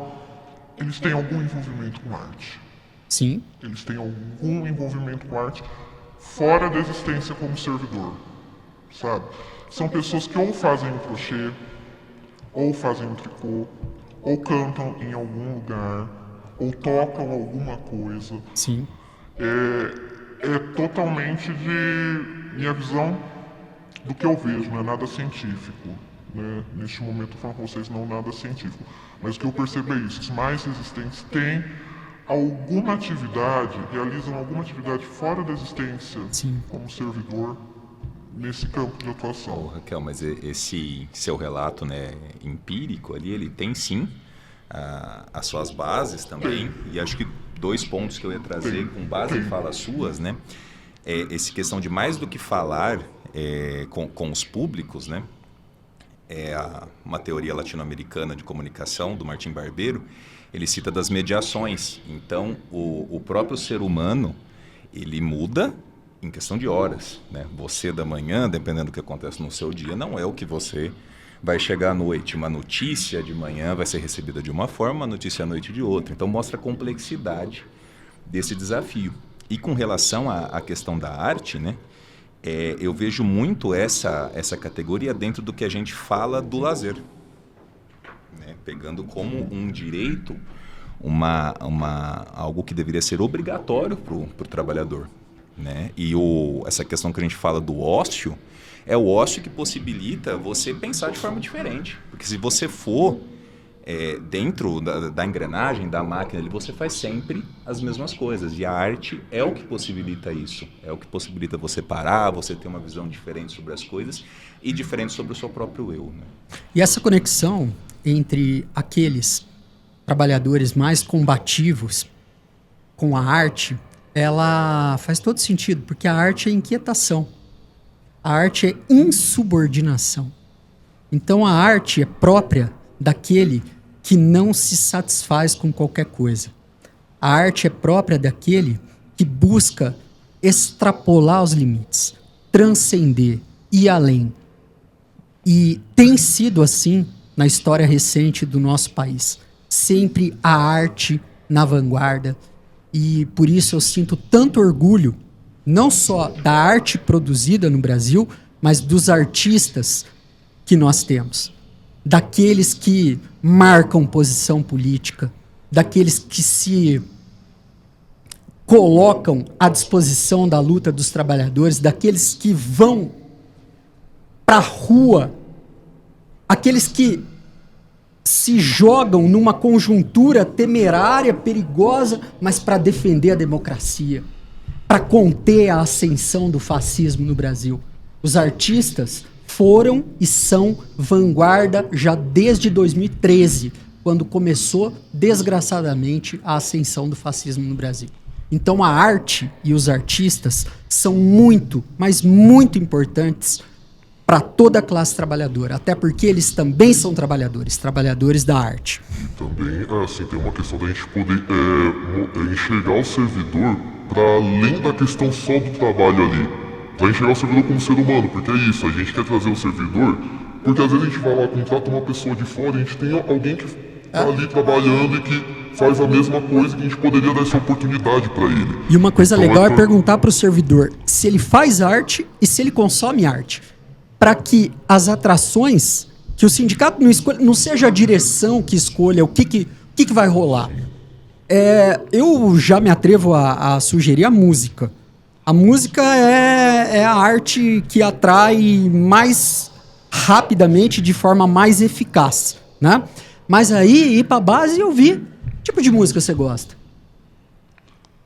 eles têm algum envolvimento com arte. Sim. Eles têm algum envolvimento com arte fora da existência como servidor, sabe? São pessoas que ou fazem um crochê, ou fazem um tricô, ou cantam em algum lugar, ou tocam alguma coisa. Sim. É totalmente de minha visão do que eu vejo, não é nada científico. Né? Neste momento eu falo com vocês, não nada científico. Mas o que eu percebo é isso, os mais resistentes têm alguma atividade, realizam alguma atividade fora da existência. Sim. Como servidor nesse campo de atuação. Oh, Raquel, mas esse seu relato, né, empírico ali, ele tem sim as suas bases também, e acho que 2 pontos que eu ia trazer com base em falas suas, né, é essa questão de mais do que falar com os públicos, né, é uma teoria latino-americana de comunicação do Martim Barbeiro. Ele cita das mediações. Então, o próprio ser humano, ele muda em questão de horas, né? Você da manhã, dependendo do que acontece no seu dia, não é o que você vai chegar à noite. Uma notícia de manhã vai ser recebida de uma forma, uma notícia à noite de outra. Então, mostra a complexidade desse desafio. E com relação à questão da arte, né? Eu vejo muito essa categoria dentro do que a gente fala do lazer. Né? Pegando como um direito, algo que deveria ser obrigatório para o trabalhador. Né? E essa questão que a gente fala do ócio, é o ócio que possibilita você pensar de forma diferente. Porque se você for dentro da engrenagem, da máquina, ali, você faz sempre as mesmas coisas. E a arte é o que possibilita isso. É o que possibilita você parar, você ter uma visão diferente sobre as coisas e diferente sobre o seu próprio eu. Né? E essa conexão entre aqueles trabalhadores mais combativos com a arte, ela faz todo sentido, porque a arte é inquietação. A arte é insubordinação. Então a arte é própria daquele que não se satisfaz com qualquer coisa. A arte é própria daquele que busca extrapolar os limites, transcender, ir além. E tem sido assim na história recente do nosso país. Sempre a arte na vanguarda. E por isso eu sinto tanto orgulho, não só da arte produzida no Brasil, mas dos artistas que nós temos. Daqueles que marcam posição política, daqueles que se colocam à disposição da luta dos trabalhadores, daqueles que vão para a rua, aqueles que se jogam numa conjuntura temerária, perigosa, mas para defender a democracia, para conter a ascensão do fascismo no Brasil. Os artistas foram e são vanguarda já desde 2013, quando começou, desgraçadamente, a ascensão do fascismo no Brasil. Então a arte e os artistas são muito, mas muito importantes para toda a classe trabalhadora, até porque eles também são trabalhadores da arte. E também, assim, tem uma questão da gente poder enxergar o servidor para além da questão só do trabalho ali. Pra enxergar o servidor como ser humano, porque é isso, a gente quer trazer o servidor, porque às vezes a gente vai lá, contrata uma pessoa de fora e a gente tem alguém que tá ali trabalhando e que faz a mesma coisa, que a gente poderia dar essa oportunidade para ele. E uma coisa então, legal é perguntar pro servidor se ele faz arte e se ele consome arte, para que as atrações, que o sindicato não escolha, não seja a direção que escolha o que vai rolar. Eu já me atrevo a sugerir a música. A música é a arte que atrai mais rapidamente, de forma mais eficaz, né? Mas aí, ir para a base e ouvir. Que tipo de música você gosta?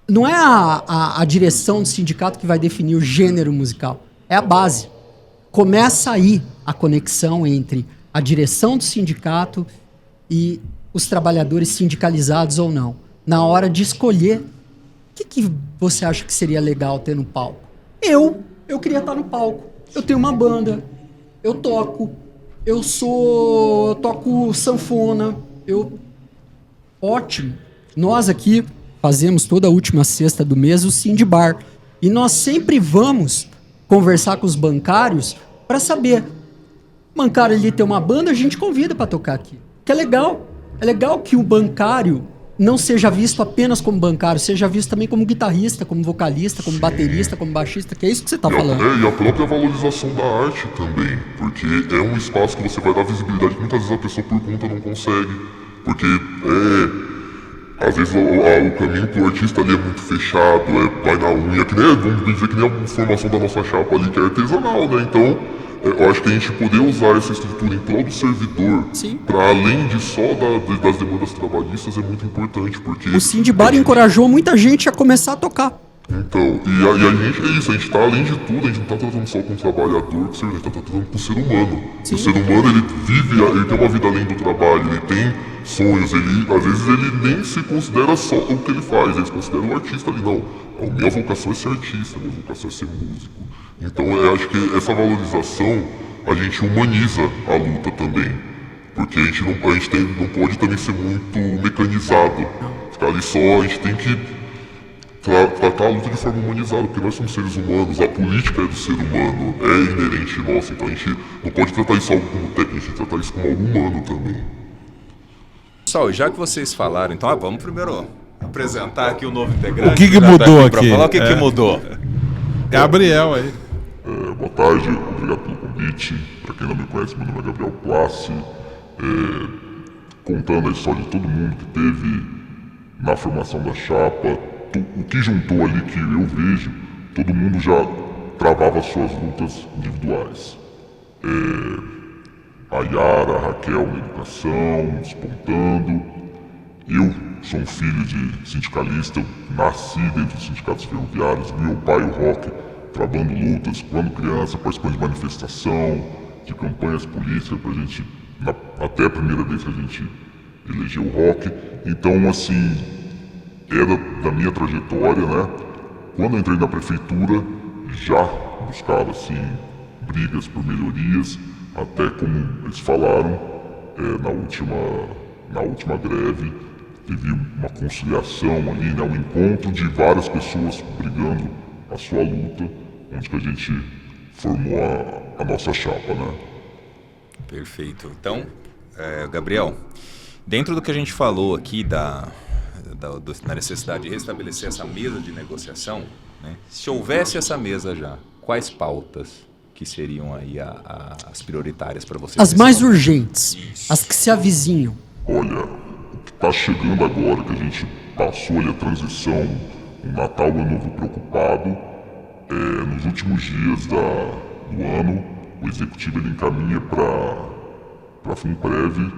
Não é a direção do sindicato que vai definir o gênero musical. É a base. Começa aí a conexão entre a direção do sindicato e os trabalhadores sindicalizados ou não. Na hora de escolher, o que você acha que seria legal ter no palco? Eu queria estar no palco. Eu tenho uma banda. Eu toco. Eu toco sanfona. Ótimo. Nós aqui fazemos toda a última sexta do mês o Cindy Bar. E nós sempre vamos conversar com os bancários para saber. O bancário ali tem uma banda, a gente convida para tocar aqui. Que é legal. É legal que o bancário não seja visto apenas como bancário, seja visto também como guitarrista, como vocalista, como baterista, como baixista, que é isso que você está falando. E a própria valorização da arte também, porque é um espaço que você vai dar visibilidade que muitas vezes a pessoa por conta não consegue, porque às vezes o caminho pro artista ali é muito fechado, vai na unha, que nem, vamos dizer que nem a formação da nossa chapa ali, que é artesanal, né? Então, eu acho que a gente poder usar essa estrutura em prol do servidor, para além de só das demandas trabalhistas, é muito importante, porque... O Cindy Bar encorajou muita gente a começar a tocar. Então, e a gente, é isso, a gente tá, além de tudo, a gente não tá tratando só com o trabalhador, a gente tá tratando com o ser humano. Sim. O ser humano, ele vive, ele tem uma vida além do trabalho, ele tem sonhos, às vezes ele nem se considera só o que ele faz, ele se considera um artista ali, não. A minha vocação é ser artista, a minha vocação é ser músico. Então, eu acho que essa valorização, a gente humaniza a luta também. Porque a gente não pode também ser muito mecanizado. Ficar ali só, a gente tem que tratar a luta de forma humanizada, porque nós somos seres humanos, a política é do ser humano, é inerente nossa, então a gente não pode tratar isso algo como técnico, a gente tem que tratar isso como algo humano também. Pessoal, já que vocês falaram, então vamos primeiro apresentar aqui o novo integrante. O que mudou tá aqui? Falar o que mudou? Gabriel aí. Boa tarde, obrigado pelo convite. Para quem não me conhece, meu nome é Gabriel Place. Contando a história de todo mundo que teve na formação da chapa, o que juntou ali que eu vejo, todo mundo já travava suas lutas individuais. A Yara, a Raquel na educação, despontando. Eu sou um filho de sindicalista, eu nasci dentro dos sindicatos ferroviários, meu pai, o Roque, travando lutas, quando criança, participando de manifestação, de campanhas políticas, pra gente, até a primeira vez que a gente elegeu o Roque. Então, assim, era da minha trajetória, né? Quando eu entrei na prefeitura, já buscava, assim, brigas por melhorias, até como eles falaram, na última greve, teve uma conciliação ali, né? Um encontro de várias pessoas brigando a sua luta, onde que a gente formou a nossa chapa, né? Perfeito. Então, Gabriel, dentro do que a gente falou aqui da necessidade de restabelecer essa mesa de negociação, né? Se houvesse essa mesa já, quais pautas que seriam aí as prioritárias para vocês? As mais urgentes, as que se avizinham. Olha, o que está chegando agora, que a gente passou ali a transição, o Natal e o Novo Preocupado, nos últimos dias do ano, o Executivo ele encaminha para a FUNPREV,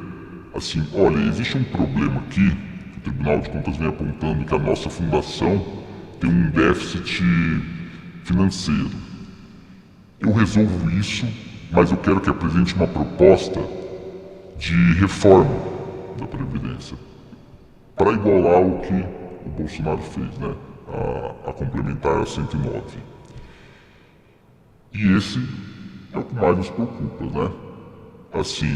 assim, olha, existe um problema aqui, que o Tribunal de Contas vem apontando, que a nossa fundação tem um déficit financeiro. Eu resolvo isso, mas eu quero que apresente uma proposta de reforma da Previdência, para igualar o que o Bolsonaro fez, né? A complementar a 109. E esse é o que mais nos preocupa, né? Assim,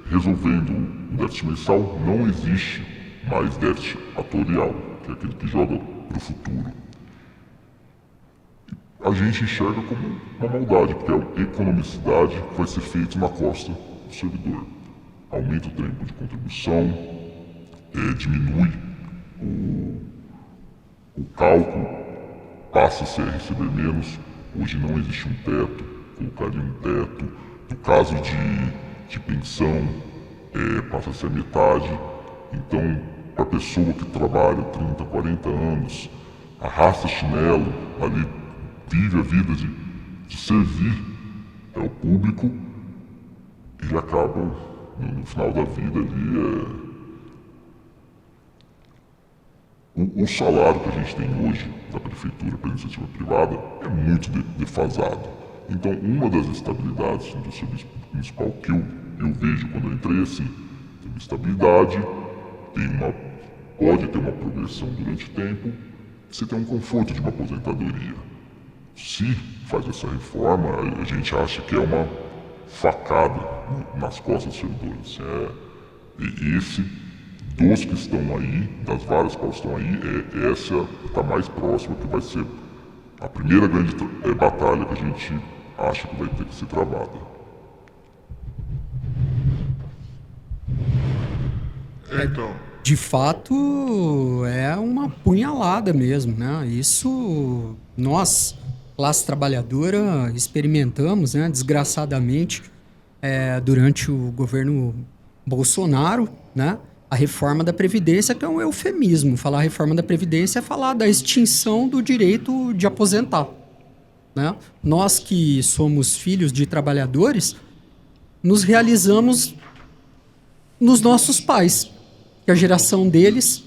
resolvendo o déficit mensal, não existe mais déficit atorial, que é aquele que joga para o futuro. A gente enxerga como uma maldade, porque é a economicidade que vai ser feita na costa do servidor. Aumenta o tempo de contribuição, diminui o cálculo, passa-se a receber menos. Hoje não existe um teto, colocaria um teto. No caso de pensão, passa a ser metade. Então, para a pessoa que trabalha 30, 40 anos, arrasta chinelo, ali vive a vida de servir ao público, ele acaba, no final da vida ali, o salário que a gente tem hoje da prefeitura para a iniciativa privada é muito defasado. Então, uma das estabilidades do serviço municipal que eu vejo quando eu entrei, assim, tem uma estabilidade, pode ter uma progressão durante o tempo, você tem um conforto de uma aposentadoria. Se faz essa reforma, a gente acha que é uma facada nas costas dos servidores. E esse, dos que estão aí, das várias que estão aí, essa está mais próxima, que vai ser a primeira grande batalha que a gente acha que vai ter que ser travada. Então, De fato, é uma punhalada mesmo, né? Isso nós, classe trabalhadora, experimentamos, né, desgraçadamente, durante o governo Bolsonaro, né? A reforma da Previdência, que é um eufemismo. Falar reforma da Previdência é falar da extinção do direito de aposentar, né? Nós que somos filhos de trabalhadores, nos realizamos nos nossos pais, que a geração deles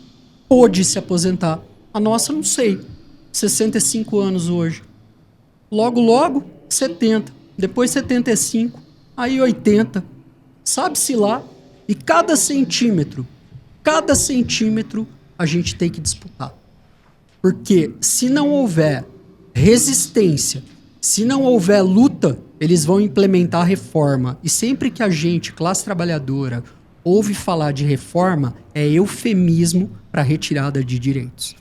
pôde se aposentar. A nossa, não sei, 65 anos hoje. Logo, 70. Depois 75. Aí 80. Sabe-se lá. E cada centímetro a gente tem que disputar. Porque se não houver resistência, se não houver luta, eles vão implementar a reforma. E sempre que a gente, classe trabalhadora, ouve falar de reforma, é eufemismo para retirada de direitos.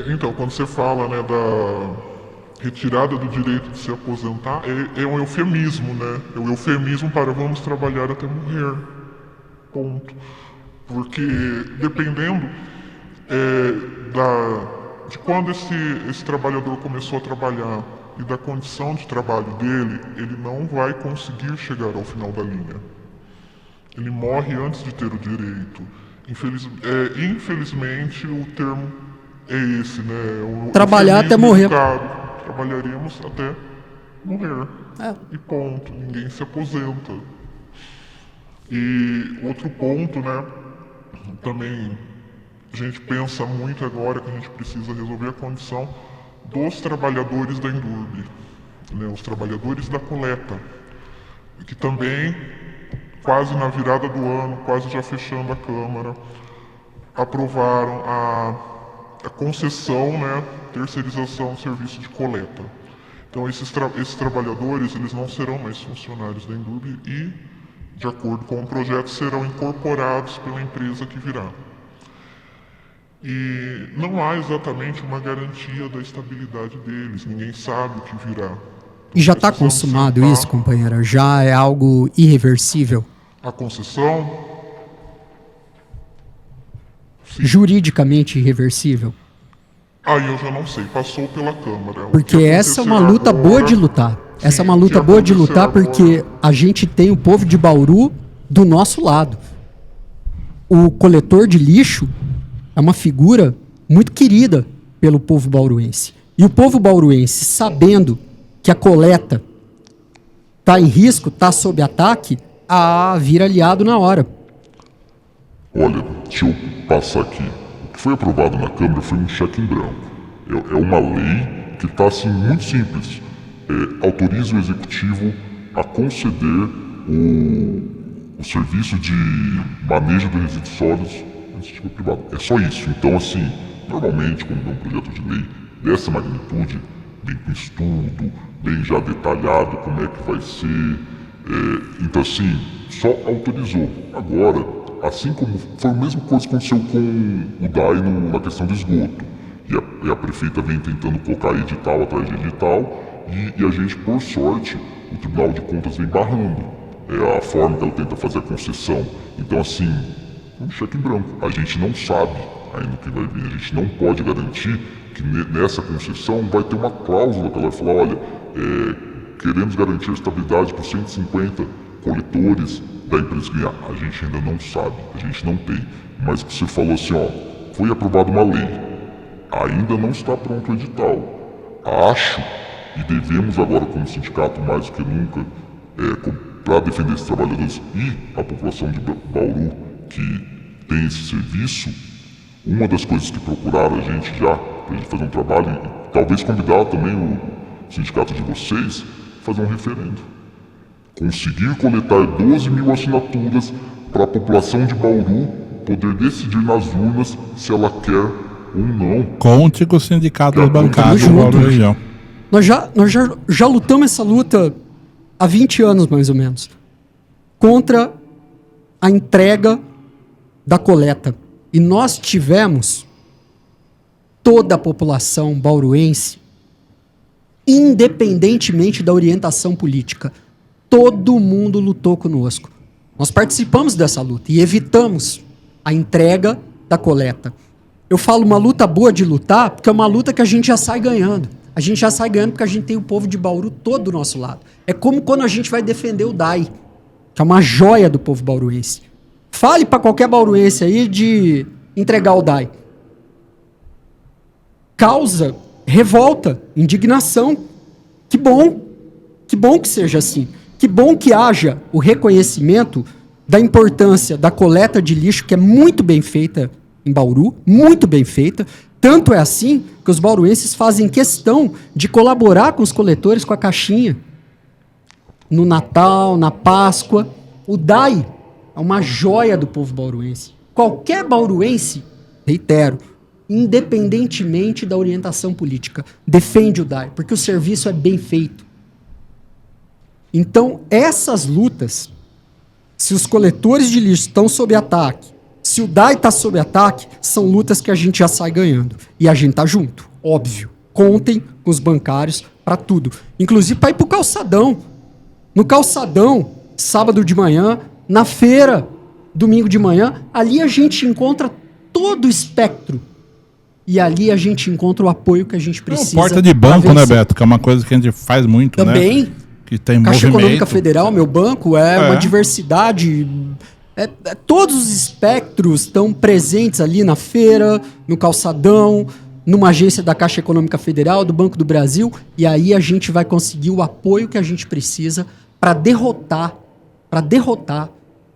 Então, quando você fala, né, da retirada do direito de se aposentar, é um eufemismo, né? É um eufemismo para vamos trabalhar até morrer. Ponto. Porque dependendo de quando esse trabalhador começou a trabalhar e da condição de trabalho dele, ele não vai conseguir chegar ao final da linha. Ele morre antes de ter o direito. Infelizmente, o termo é esse, né? Trabalhar até morrer. Trabalharemos até morrer. E ponto. Ninguém se aposenta. E outro ponto, né? Também a gente pensa muito agora que a gente precisa resolver a condição dos trabalhadores da Endurbe, né, os trabalhadores da coleta, que também, quase na virada do ano, quase já fechando a Câmara, aprovaram a concessão, né, terceirização do serviço de coleta. Então esses trabalhadores, eles não serão mais funcionários da Endurbe e, de acordo com o projeto, serão incorporados pela empresa que virá. E não há exatamente uma garantia da estabilidade deles, ninguém sabe o que virá. E já está consumado isso, companheira? Já é algo irreversível? A concessão? Sim. Juridicamente irreversível? Aí eu já não sei, passou pela Câmara. Porque essa é uma luta boa de lutar. Essa é uma luta boa de lutar porque a gente tem o povo de Bauru do nosso lado. O coletor de lixo é uma figura muito querida pelo povo bauruense. E o povo bauruense, sabendo que a coleta está em risco, está sob ataque, vira aliado na hora. Olha, deixa eu passar aqui. O que foi aprovado na Câmara foi um cheque em branco. É uma lei que está assim, muito simples. Autoriza o Executivo a conceder o serviço de manejo de resíduos sólidos iniciativa privada. É só isso. Então, assim, normalmente, quando é um projeto de lei dessa magnitude, bem com estudo, bem já detalhado como é que vai ser, então, assim, só autorizou. Agora, assim como foi a mesma coisa que aconteceu com o DAI na questão do esgoto, e a prefeita vem tentando colocar edital atrás de edital, e a gente, por sorte, o Tribunal de Contas vem barrando a forma que ela tenta fazer a concessão. Então, assim, um cheque em branco. A gente não sabe ainda o que vai vir. A gente não pode garantir que nessa concessão vai ter uma cláusula que ela vai falar, olha, queremos garantir a estabilidade para os 150 coletores da empresa ganhar. A gente ainda não sabe, a gente não tem. Mas você falou assim, foi aprovada uma lei. Ainda não está pronto o edital. Acho, e devemos agora como sindicato mais do que nunca, para defender esses trabalhadores e a população de Bauru que tem esse serviço, uma das coisas que procuraram a gente já, para a gente fazer um trabalho, e talvez convidar também o sindicato de vocês, fazer um referendo. Conseguir coletar 12 mil assinaturas para a população de Bauru poder decidir nas urnas se ela quer ou não. Conte com o sindicato dos bancários de Tamo Bauru junto. Região. Nós já lutamos essa luta há 20 anos, mais ou menos, contra a entrega da coleta. E nós tivemos toda a população bauruense, independentemente da orientação política. Todo mundo lutou conosco. Nós participamos dessa luta e evitamos a entrega da coleta. Eu falo uma luta boa de lutar, porque é uma luta que a gente já sai ganhando. A gente já sai ganhando porque a gente tem o povo de Bauru todo do nosso lado. É como quando a gente vai defender o DAI, que é uma joia do povo bauruense. Fale para qualquer bauruense aí de entregar o DAI. Causa revolta, indignação. Que bom que seja assim. Que bom que haja o reconhecimento da importância da coleta de lixo, que é muito bem feita em Bauru, muito bem feita. Tanto é assim que os bauruenses fazem questão de colaborar com os coletores com a caixinha. No Natal, na Páscoa. O DAI é uma joia do povo bauruense. Qualquer bauruense, reitero, independentemente da orientação política, defende o DAI, porque o serviço é bem feito. Então, essas lutas, se os coletores de lixo estão sob ataque, se o DAI está sob ataque, são lutas que a gente já sai ganhando. E a gente tá junto, óbvio. Contem com os bancários para tudo. Inclusive para ir pro calçadão. No calçadão, sábado de manhã, na feira, domingo de manhã, ali a gente encontra todo o espectro. E ali a gente encontra o apoio que a gente precisa. Porta de banco, né, Beto? Que é uma coisa que a gente faz muito, também, né? Que tem Caixa movimento. Econômica Federal, meu banco, é uma diversidade. Todos os espectros estão presentes ali na feira, no calçadão, numa agência da Caixa Econômica Federal, do Banco do Brasil, e aí a gente vai conseguir o apoio que a gente precisa para derrotar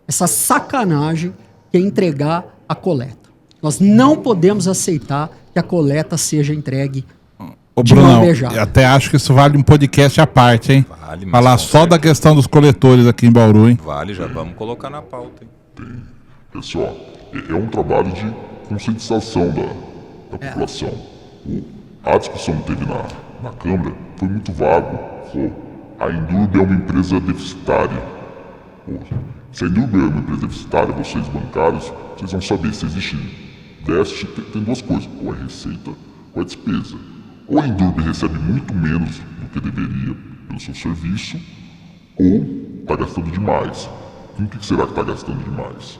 essa sacanagem que é entregar a coleta. Nós não podemos aceitar que a coleta seja entregue Ô, de mão Brunão, beijada. eu até acho que isso vale um podcast à parte, hein? Vale, mas Falar com só da certeza. questão dos coletores aqui em Bauru, hein? Vale, já vamos colocar na pauta, hein? Pessoal, é um trabalho de conscientização da população. A discussão que teve na Câmara foi muito vago. A Indurb é uma empresa deficitária. Se a Indurb é uma empresa deficitária, vocês bancários, vocês vão saber se existe déficit. Tem duas coisas, ou é receita ou é despesa. Ou a Indurb recebe muito menos do que deveria pelo seu serviço, ou está gastando demais. Com o que será que está gastando demais?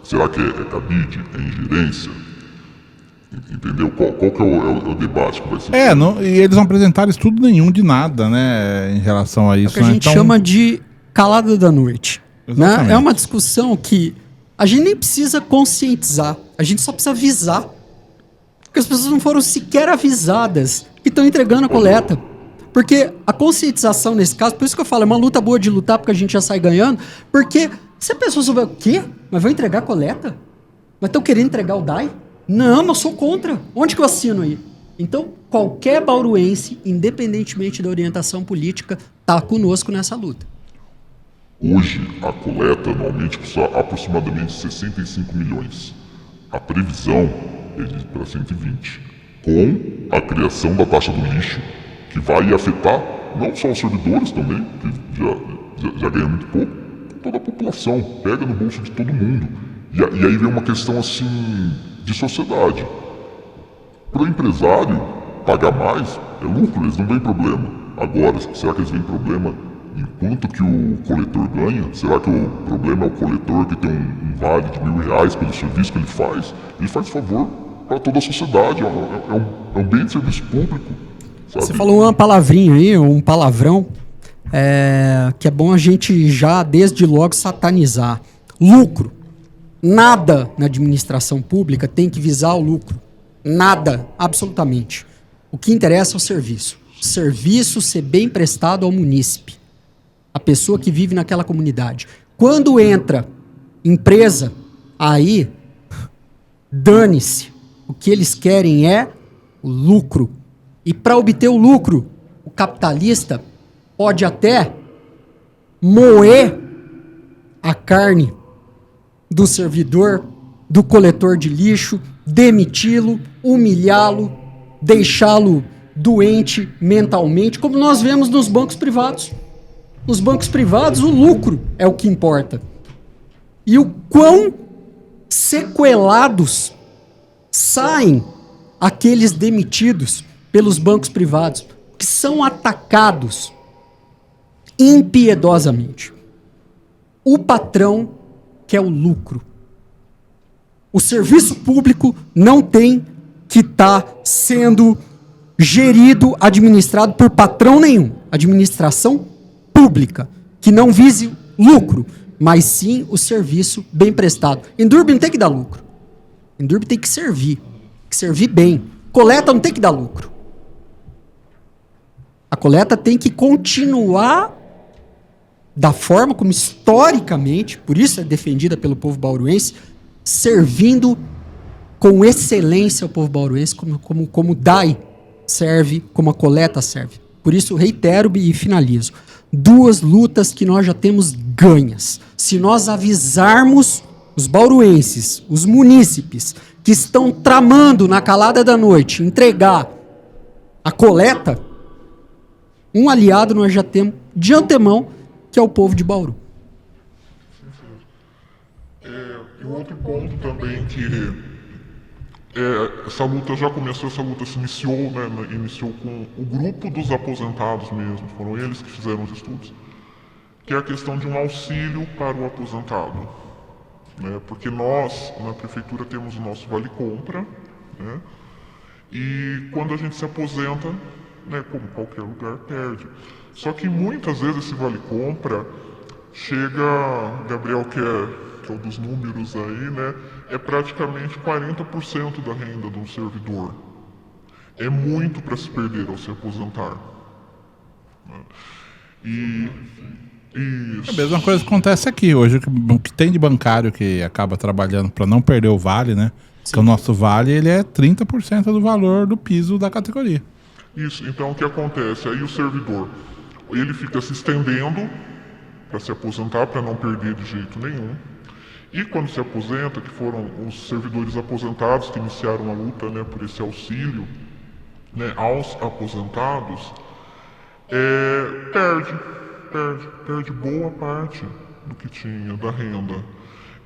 Será que é cabide? É ingerência? Entendeu? Qual que é o debate que vai ser? E eles não apresentaram estudo nenhum de nada, né? Em relação a É o isso, que a né? gente chama de calada da noite. Né? Exatamente. É uma discussão que a gente nem precisa conscientizar, a gente só precisa avisar. Porque as pessoas não foram sequer avisadas que estão entregando a coleta. Porque a conscientização nesse caso, por isso que eu falo, é uma luta boa de lutar porque a gente já sai ganhando, porque se a pessoa souber o quê? Mas vão entregar a coleta? Mas estão querendo entregar o DAI? Não, eu sou contra. Onde que eu assino aí? Então, qualquer bauruense, independentemente da orientação política, está conosco nessa luta. Hoje, a coleta anualmente custa aproximadamente 65 milhões. A previsão é de ir para 120. Com a criação da taxa do lixo, que vai afetar não só os servidores também, que já ganham muito pouco, toda a população, pega no bolso de todo mundo. E aí vem uma questão assim de sociedade. Para o empresário pagar mais é lucro, eles não veem problema. Agora, será que eles veem problema enquanto que o coletor ganha? Será que o problema é o coletor que tem um vale de R$1.000 pelo serviço que ele faz? Ele faz favor para toda a sociedade, é um bem de serviço público. Sabe? Você falou uma palavrinha aí, um palavrão, que é bom a gente já, desde logo, satanizar. Lucro. Nada na administração pública tem que visar o lucro. Nada, absolutamente. O que interessa é o serviço. O serviço ser bem prestado ao munícipe. a pessoa que vive naquela comunidade. Quando entra empresa, aí dane-se. O que eles querem é o lucro. E para obter o lucro, o capitalista pode até moer a carne do servidor, do coletor de lixo, demiti-lo, humilhá-lo, deixá-lo doente mentalmente, como nós vemos nos bancos privados. Nos bancos privados, o lucro é o que importa. E o quão sequelados saem aqueles demitidos pelos bancos privados, que são atacados impiedosamente. O patrão quer o lucro. O serviço público não tem que estar sendo gerido, administrado por patrão nenhum. Administração pública, que não vise lucro, mas sim o serviço bem prestado. Endurbe não tem que dar lucro. Endurbe tem que servir bem. Coleta não tem que dar lucro. A coleta tem que continuar da forma como historicamente, por isso é defendida pelo povo bauruense, servindo com excelência ao povo bauruense, como o DAI serve, como a coleta serve. Por isso, reitero e finalizo. 2 lutas que nós já temos ganhas. Se nós avisarmos os bauruenses, os munícipes, que estão tramando na calada da noite entregar a coleta, um aliado nós já temos de antemão, que é o povo de Bauru. E um outro ponto também que essa luta já começou, essa luta se iniciou, né, iniciou com o grupo dos aposentados mesmo, foram eles que fizeram os estudos, que é a questão de um auxílio para o aposentado. Né, porque nós, na prefeitura, temos o nosso Vale Compra, né, e quando a gente se aposenta, né, como qualquer lugar, perde. Só que muitas vezes esse Vale Compra chega, Gabriel, que é o dos números aí, né, é praticamente 40% da renda de um servidor. É muito para se perder ao se aposentar. Né. Isso. A mesma coisa que acontece aqui hoje, o que tem de bancário que acaba trabalhando para não perder o vale, né? Sim. Porque o nosso vale ele é 30% do valor do piso da categoria. Isso, então o que acontece? Aí o servidor, ele fica se estendendo para se aposentar, para não perder de jeito nenhum. E quando se aposenta, que foram os servidores aposentados que iniciaram a luta, né, por esse auxílio, né, aos aposentados, perde boa parte do que tinha, da renda.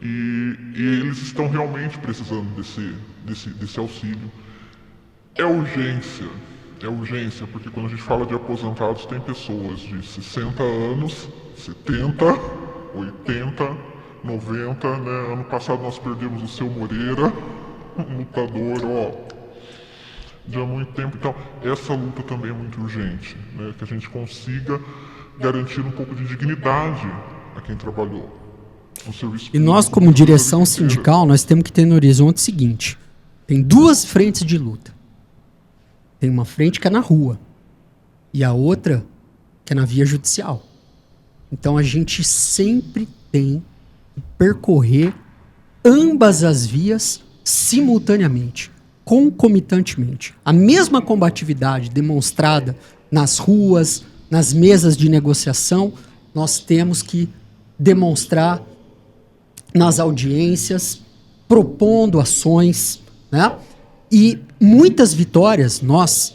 E eles estão realmente precisando desse auxílio. É urgência, porque quando a gente fala de aposentados, tem pessoas de 60 anos, 70, 80, 90, né? Ano passado nós perdemos o Seu Moreira, um lutador, de há muito tempo. Então, essa luta também é muito urgente, né? Que a gente consiga garantir um pouco de dignidade a quem trabalhou no serviço público. E nós, como direção sindical, nós temos que ter no horizonte o seguinte: tem 2 frentes de luta. Tem uma frente que é na rua e a outra que é na via judicial. Então a gente sempre tem que percorrer ambas as vias simultaneamente, concomitantemente. A mesma combatividade demonstrada nas ruas, nas mesas de negociação, nós temos que demonstrar nas audiências, propondo ações, né? E muitas vitórias nós,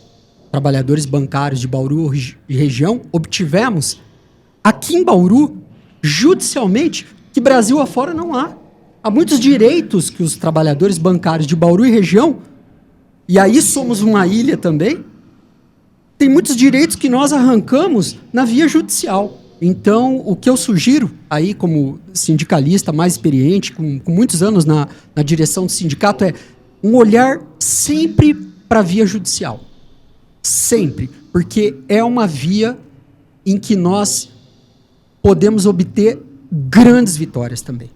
trabalhadores bancários de Bauru e região, obtivemos aqui em Bauru, judicialmente, que Brasil afora não há. Há muitos direitos que os trabalhadores bancários de Bauru e região, e aí somos uma ilha também, tem muitos direitos que nós arrancamos na via judicial. Então, o que eu sugiro, aí como sindicalista mais experiente, com muitos anos na direção do sindicato, é um olhar sempre para a via judicial. Sempre. Porque é uma via em que nós podemos obter grandes vitórias também.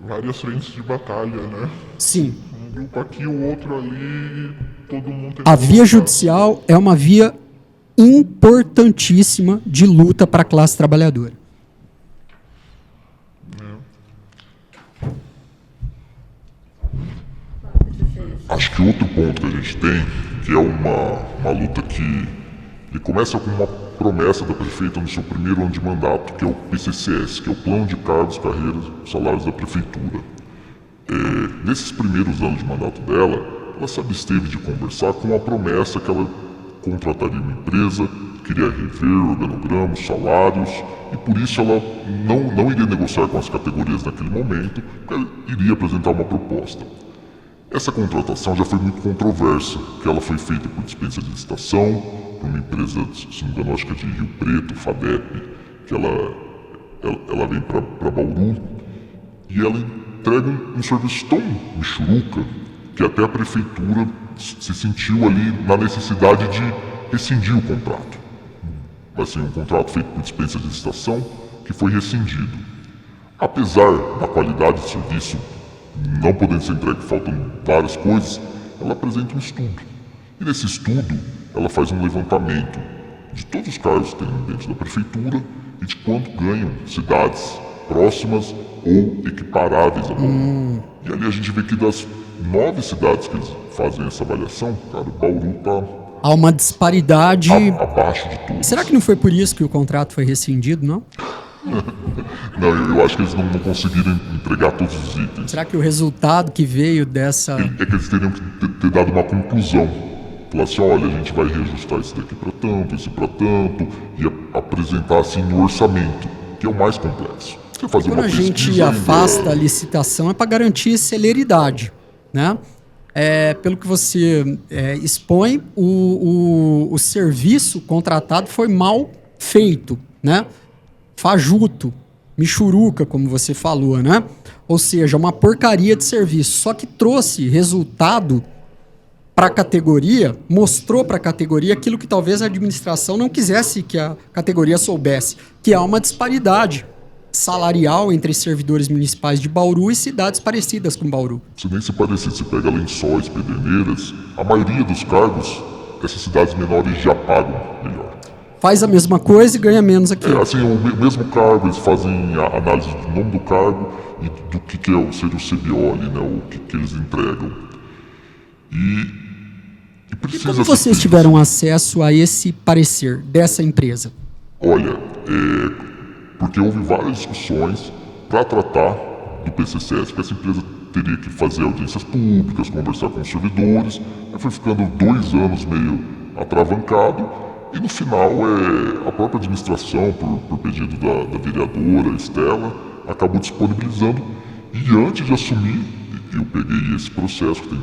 Várias frentes de batalha, né? Sim. Um grupo aqui, o outro ali, todo mundo tem que A via judicial é uma via importantíssima de luta para a classe trabalhadora. Acho que outro ponto que a gente tem, que é uma luta que ele começa com uma promessa da prefeita no seu primeiro ano de mandato, que é o PCCS, que é o Plano de Cargos, Carreiras e Salários da Prefeitura. Nesses primeiros anos de mandato dela, ela se absteve de conversar com a promessa que ela contrataria uma empresa, queria rever o organograma, os salários, e por isso ela não iria negociar com as categorias naquele momento, porque ela iria apresentar uma proposta. Essa contratação já foi muito controversa, que ela foi feita por dispensa de licitação, por uma empresa, se não me engano, acho que é de Rio Preto, FADEP, que ela vem para Bauru, e ela entrega um serviço tão michuruca que até a prefeitura se sentiu ali na necessidade de rescindir o contrato. Vai ser um contrato feito por dispensa de licitação que foi rescindido. Apesar da qualidade do serviço não podendo ser entregue, faltam várias coisas, ela apresenta um estudo. E nesse estudo, ela faz um levantamento de todos os cargos que tem dentro da prefeitura e de quanto ganham cidades próximas ou equiparáveis a Bauru. E ali a gente vê que das 9 cidades que eles fazem essa avaliação, cara, Bauru está Há uma disparidade. abaixo de tudo. Será que não foi por isso que o contrato foi rescindido, não? Não, eu acho que eles não conseguiram entregar todos os itens. Será que o resultado que veio dessa... É que eles teriam que ter dado uma conclusão. Falar assim, olha, a gente vai reajustar esse daqui para tanto, esse para tanto, e apresentar assim no orçamento, que é o mais complexo. Você fazer Quando uma a gente pesquisa afasta a licitação é para garantir celeridade, né? Pelo que você expõe, o serviço contratado foi mal feito, né? Fajuto, michuruca, como você falou, né? Ou seja, uma porcaria de serviço. Só que trouxe resultado para a categoria, mostrou para a categoria aquilo que talvez a administração não quisesse que a categoria soubesse, que há uma disparidade salarial entre servidores municipais de Bauru e cidades parecidas com Bauru. Se nem se parecer, se pega Lençóis, Pederneiras, a maioria dos cargos, essas cidades menores já pagam melhor. Faz a mesma coisa e ganha menos aqui. Assim, o mesmo cargo, eles fazem a análise do nome do cargo e do que seria o CBO ali, né? O que eles entregam. E precisa... Como vocês tiveram acesso a esse parecer dessa empresa? Olha, porque houve várias discussões para tratar do PCCS, porque essa empresa teria que fazer audiências públicas, conversar com os servidores, aí foi ficando 2 anos meio atravancado, e no final a própria administração, por pedido da vereadora Estela, acabou disponibilizando, e antes de assumir, eu peguei esse processo, que tem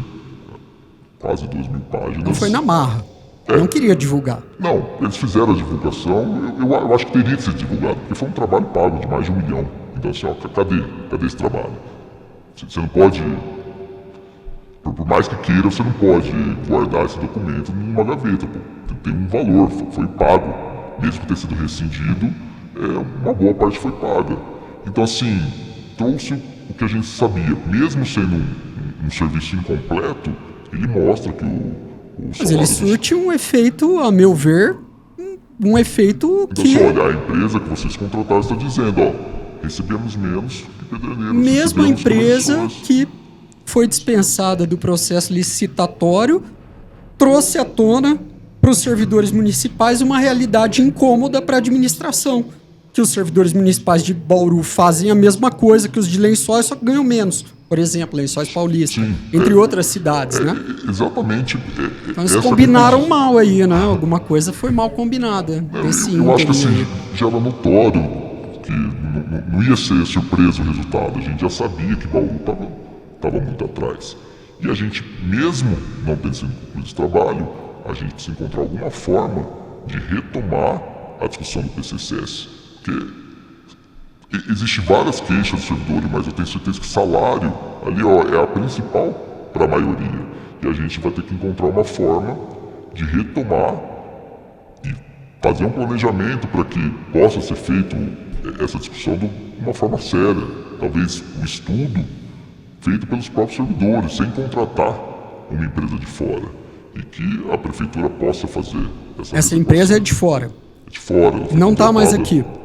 quase 2.000 páginas. Não foi na marra. Não queria divulgar. Não, eles fizeram a divulgação, eu acho que teria que ser divulgado, porque foi um trabalho pago de mais de 1 milhão. Então assim, ó, cadê esse trabalho? Você não pode, por mais que queira, você não pode guardar esse documento numa gaveta, pô. Tem um valor, foi pago. Mesmo que tenha sido rescindido, uma boa parte foi paga. Então assim, trouxe o que a gente sabia. Mesmo sendo um serviço incompleto, ele mostra que mas ele surte um efeito, a meu ver, um efeito então, que... olha, a empresa que vocês contrataram está dizendo, ó, recebemos menos que Pederneiras. Mesma recebemos empresa menos. que foi dispensada do processo licitatório trouxe à tona para os servidores municipais uma realidade incômoda para a administração. Que os servidores municipais de Bauru fazem a mesma coisa que os de Lençóis, só que ganham menos. Por exemplo, Lençóis Paulista, entre outras cidades, né? Exatamente. Então eles combinaram mal aí, né? Alguma coisa foi mal combinada. Eu acho que assim, já era notório que não ia ser surpresa o resultado. A gente já sabia que Bauru estava muito atrás. E a gente, mesmo não tendo sido concluído esse trabalho, a gente precisa encontrar alguma forma de retomar a discussão do PCCS. Porque existem várias queixas do servidor, mas eu tenho certeza que o salário ali, ó, é a principal para a maioria. E a gente vai ter que encontrar uma forma de retomar e fazer um planejamento para que possa ser feito essa discussão de uma forma séria. Talvez um estudo feito pelos próprios servidores, sem contratar uma empresa de fora. E que a prefeitura possa fazer Essa empresa é de fora. de fora. ela foi Não está mais contratada. aqui.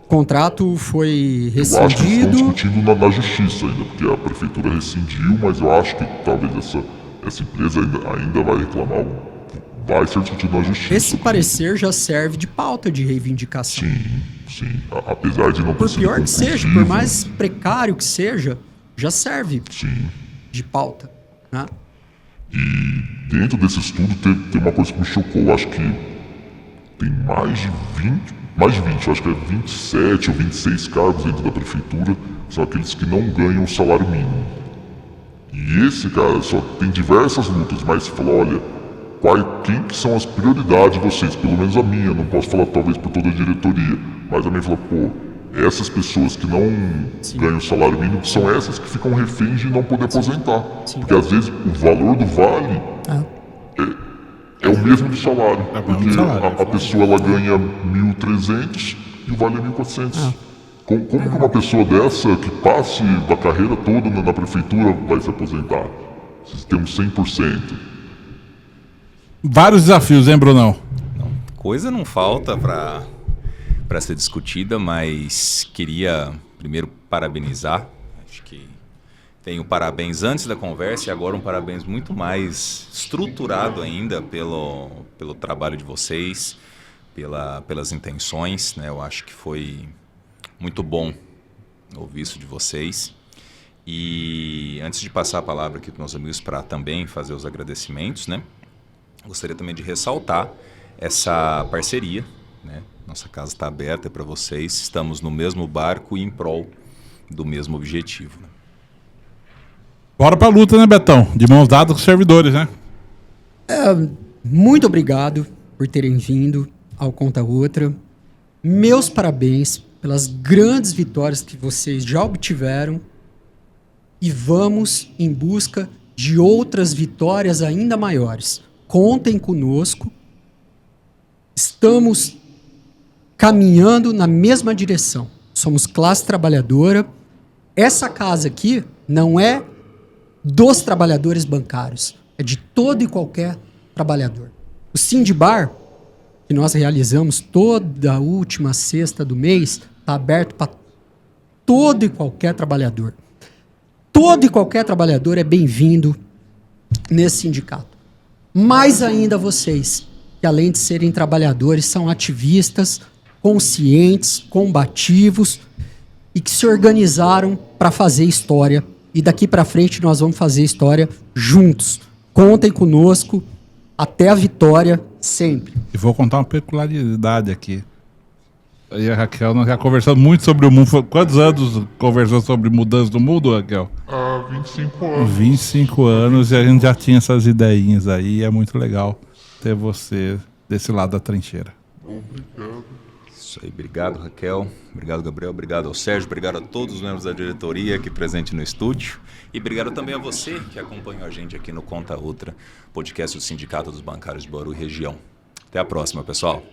O contrato foi Eu acho que eles estão rescindido. discutindo na justiça ainda, porque a prefeitura rescindiu, mas eu acho que talvez essa empresa ainda vai reclamar, vai ser discutido na justiça. Esse parecer já serve de pauta de reivindicação. Sim. Apesar de não ter Por sido pior que seja, conclusivo, por mais precário que seja, já serve Sim. de pauta. Né? Dentro desse estudo tem uma coisa que me chocou. Eu acho que tem mais de 20, eu acho que é 27 ou 26 cargos dentro da prefeitura, são aqueles que não ganham o salário mínimo. E esse cara só tem diversas lutas, mas fala, olha, quem que são as prioridades de vocês? Pelo menos a minha, não posso falar talvez por toda a diretoria, mas a minha fala, pô, essas pessoas que não ganham o salário mínimo são essas que ficam reféns de não poder aposentar. Porque às vezes o valor do vale é o mesmo do salário. É o mesmo Porque do salário, a pessoa ela ganha 1.300 e o vale é 1.400. Como que uma pessoa dessa que passe a carreira toda na prefeitura vai se aposentar? Se temos 100%. Vários desafios, hein, Brunão? Coisa não falta para ser discutida, mas queria primeiro parabenizar. Acho que tenho parabéns antes da conversa e agora um parabéns muito mais estruturado ainda pelo trabalho de vocês, pelas intenções, né? Eu acho que foi muito bom ouvir isso de vocês. E antes de passar a palavra aqui para os meus amigos para também fazer os agradecimentos, né? Gostaria também de ressaltar essa parceria, né? Nossa casa está aberta para vocês, estamos no mesmo barco e em prol do mesmo objetivo. Né? Bora pra luta, né, Betão? De mãos dadas com os servidores, né? Muito obrigado por terem vindo ao Conta Outra. Meus parabéns pelas grandes vitórias que vocês já obtiveram e vamos em busca de outras vitórias ainda maiores. Contem conosco. Estamos caminhando na mesma direção. Somos classe trabalhadora. Essa casa aqui não é dos trabalhadores bancários, é de todo e qualquer trabalhador. O Sindibar, que nós realizamos toda a última sexta do mês, está aberto para todo e qualquer trabalhador. Todo e qualquer trabalhador é bem-vindo nesse sindicato. Mais ainda vocês, que além de serem trabalhadores, são ativistas, conscientes, combativos e que se organizaram para fazer história. E daqui para frente nós vamos fazer história juntos. Contem conosco até a vitória, sempre. E vou contar uma peculiaridade aqui. Eu e a Raquel, nós já conversamos muito sobre o mundo. Quantos anos conversou sobre mudança do mundo, Raquel? Há 25 anos. 25 anos e a gente já tinha essas ideinhas aí. E é muito legal ter você desse lado da trincheira. Isso aí, obrigado Raquel, obrigado Gabriel, obrigado ao Sérgio, obrigado a todos os membros da diretoria aqui presente no estúdio e obrigado também a você que acompanhou a gente aqui no Conta Outra, podcast do Sindicato dos Bancários de Bauru e Região. Até a próxima, pessoal.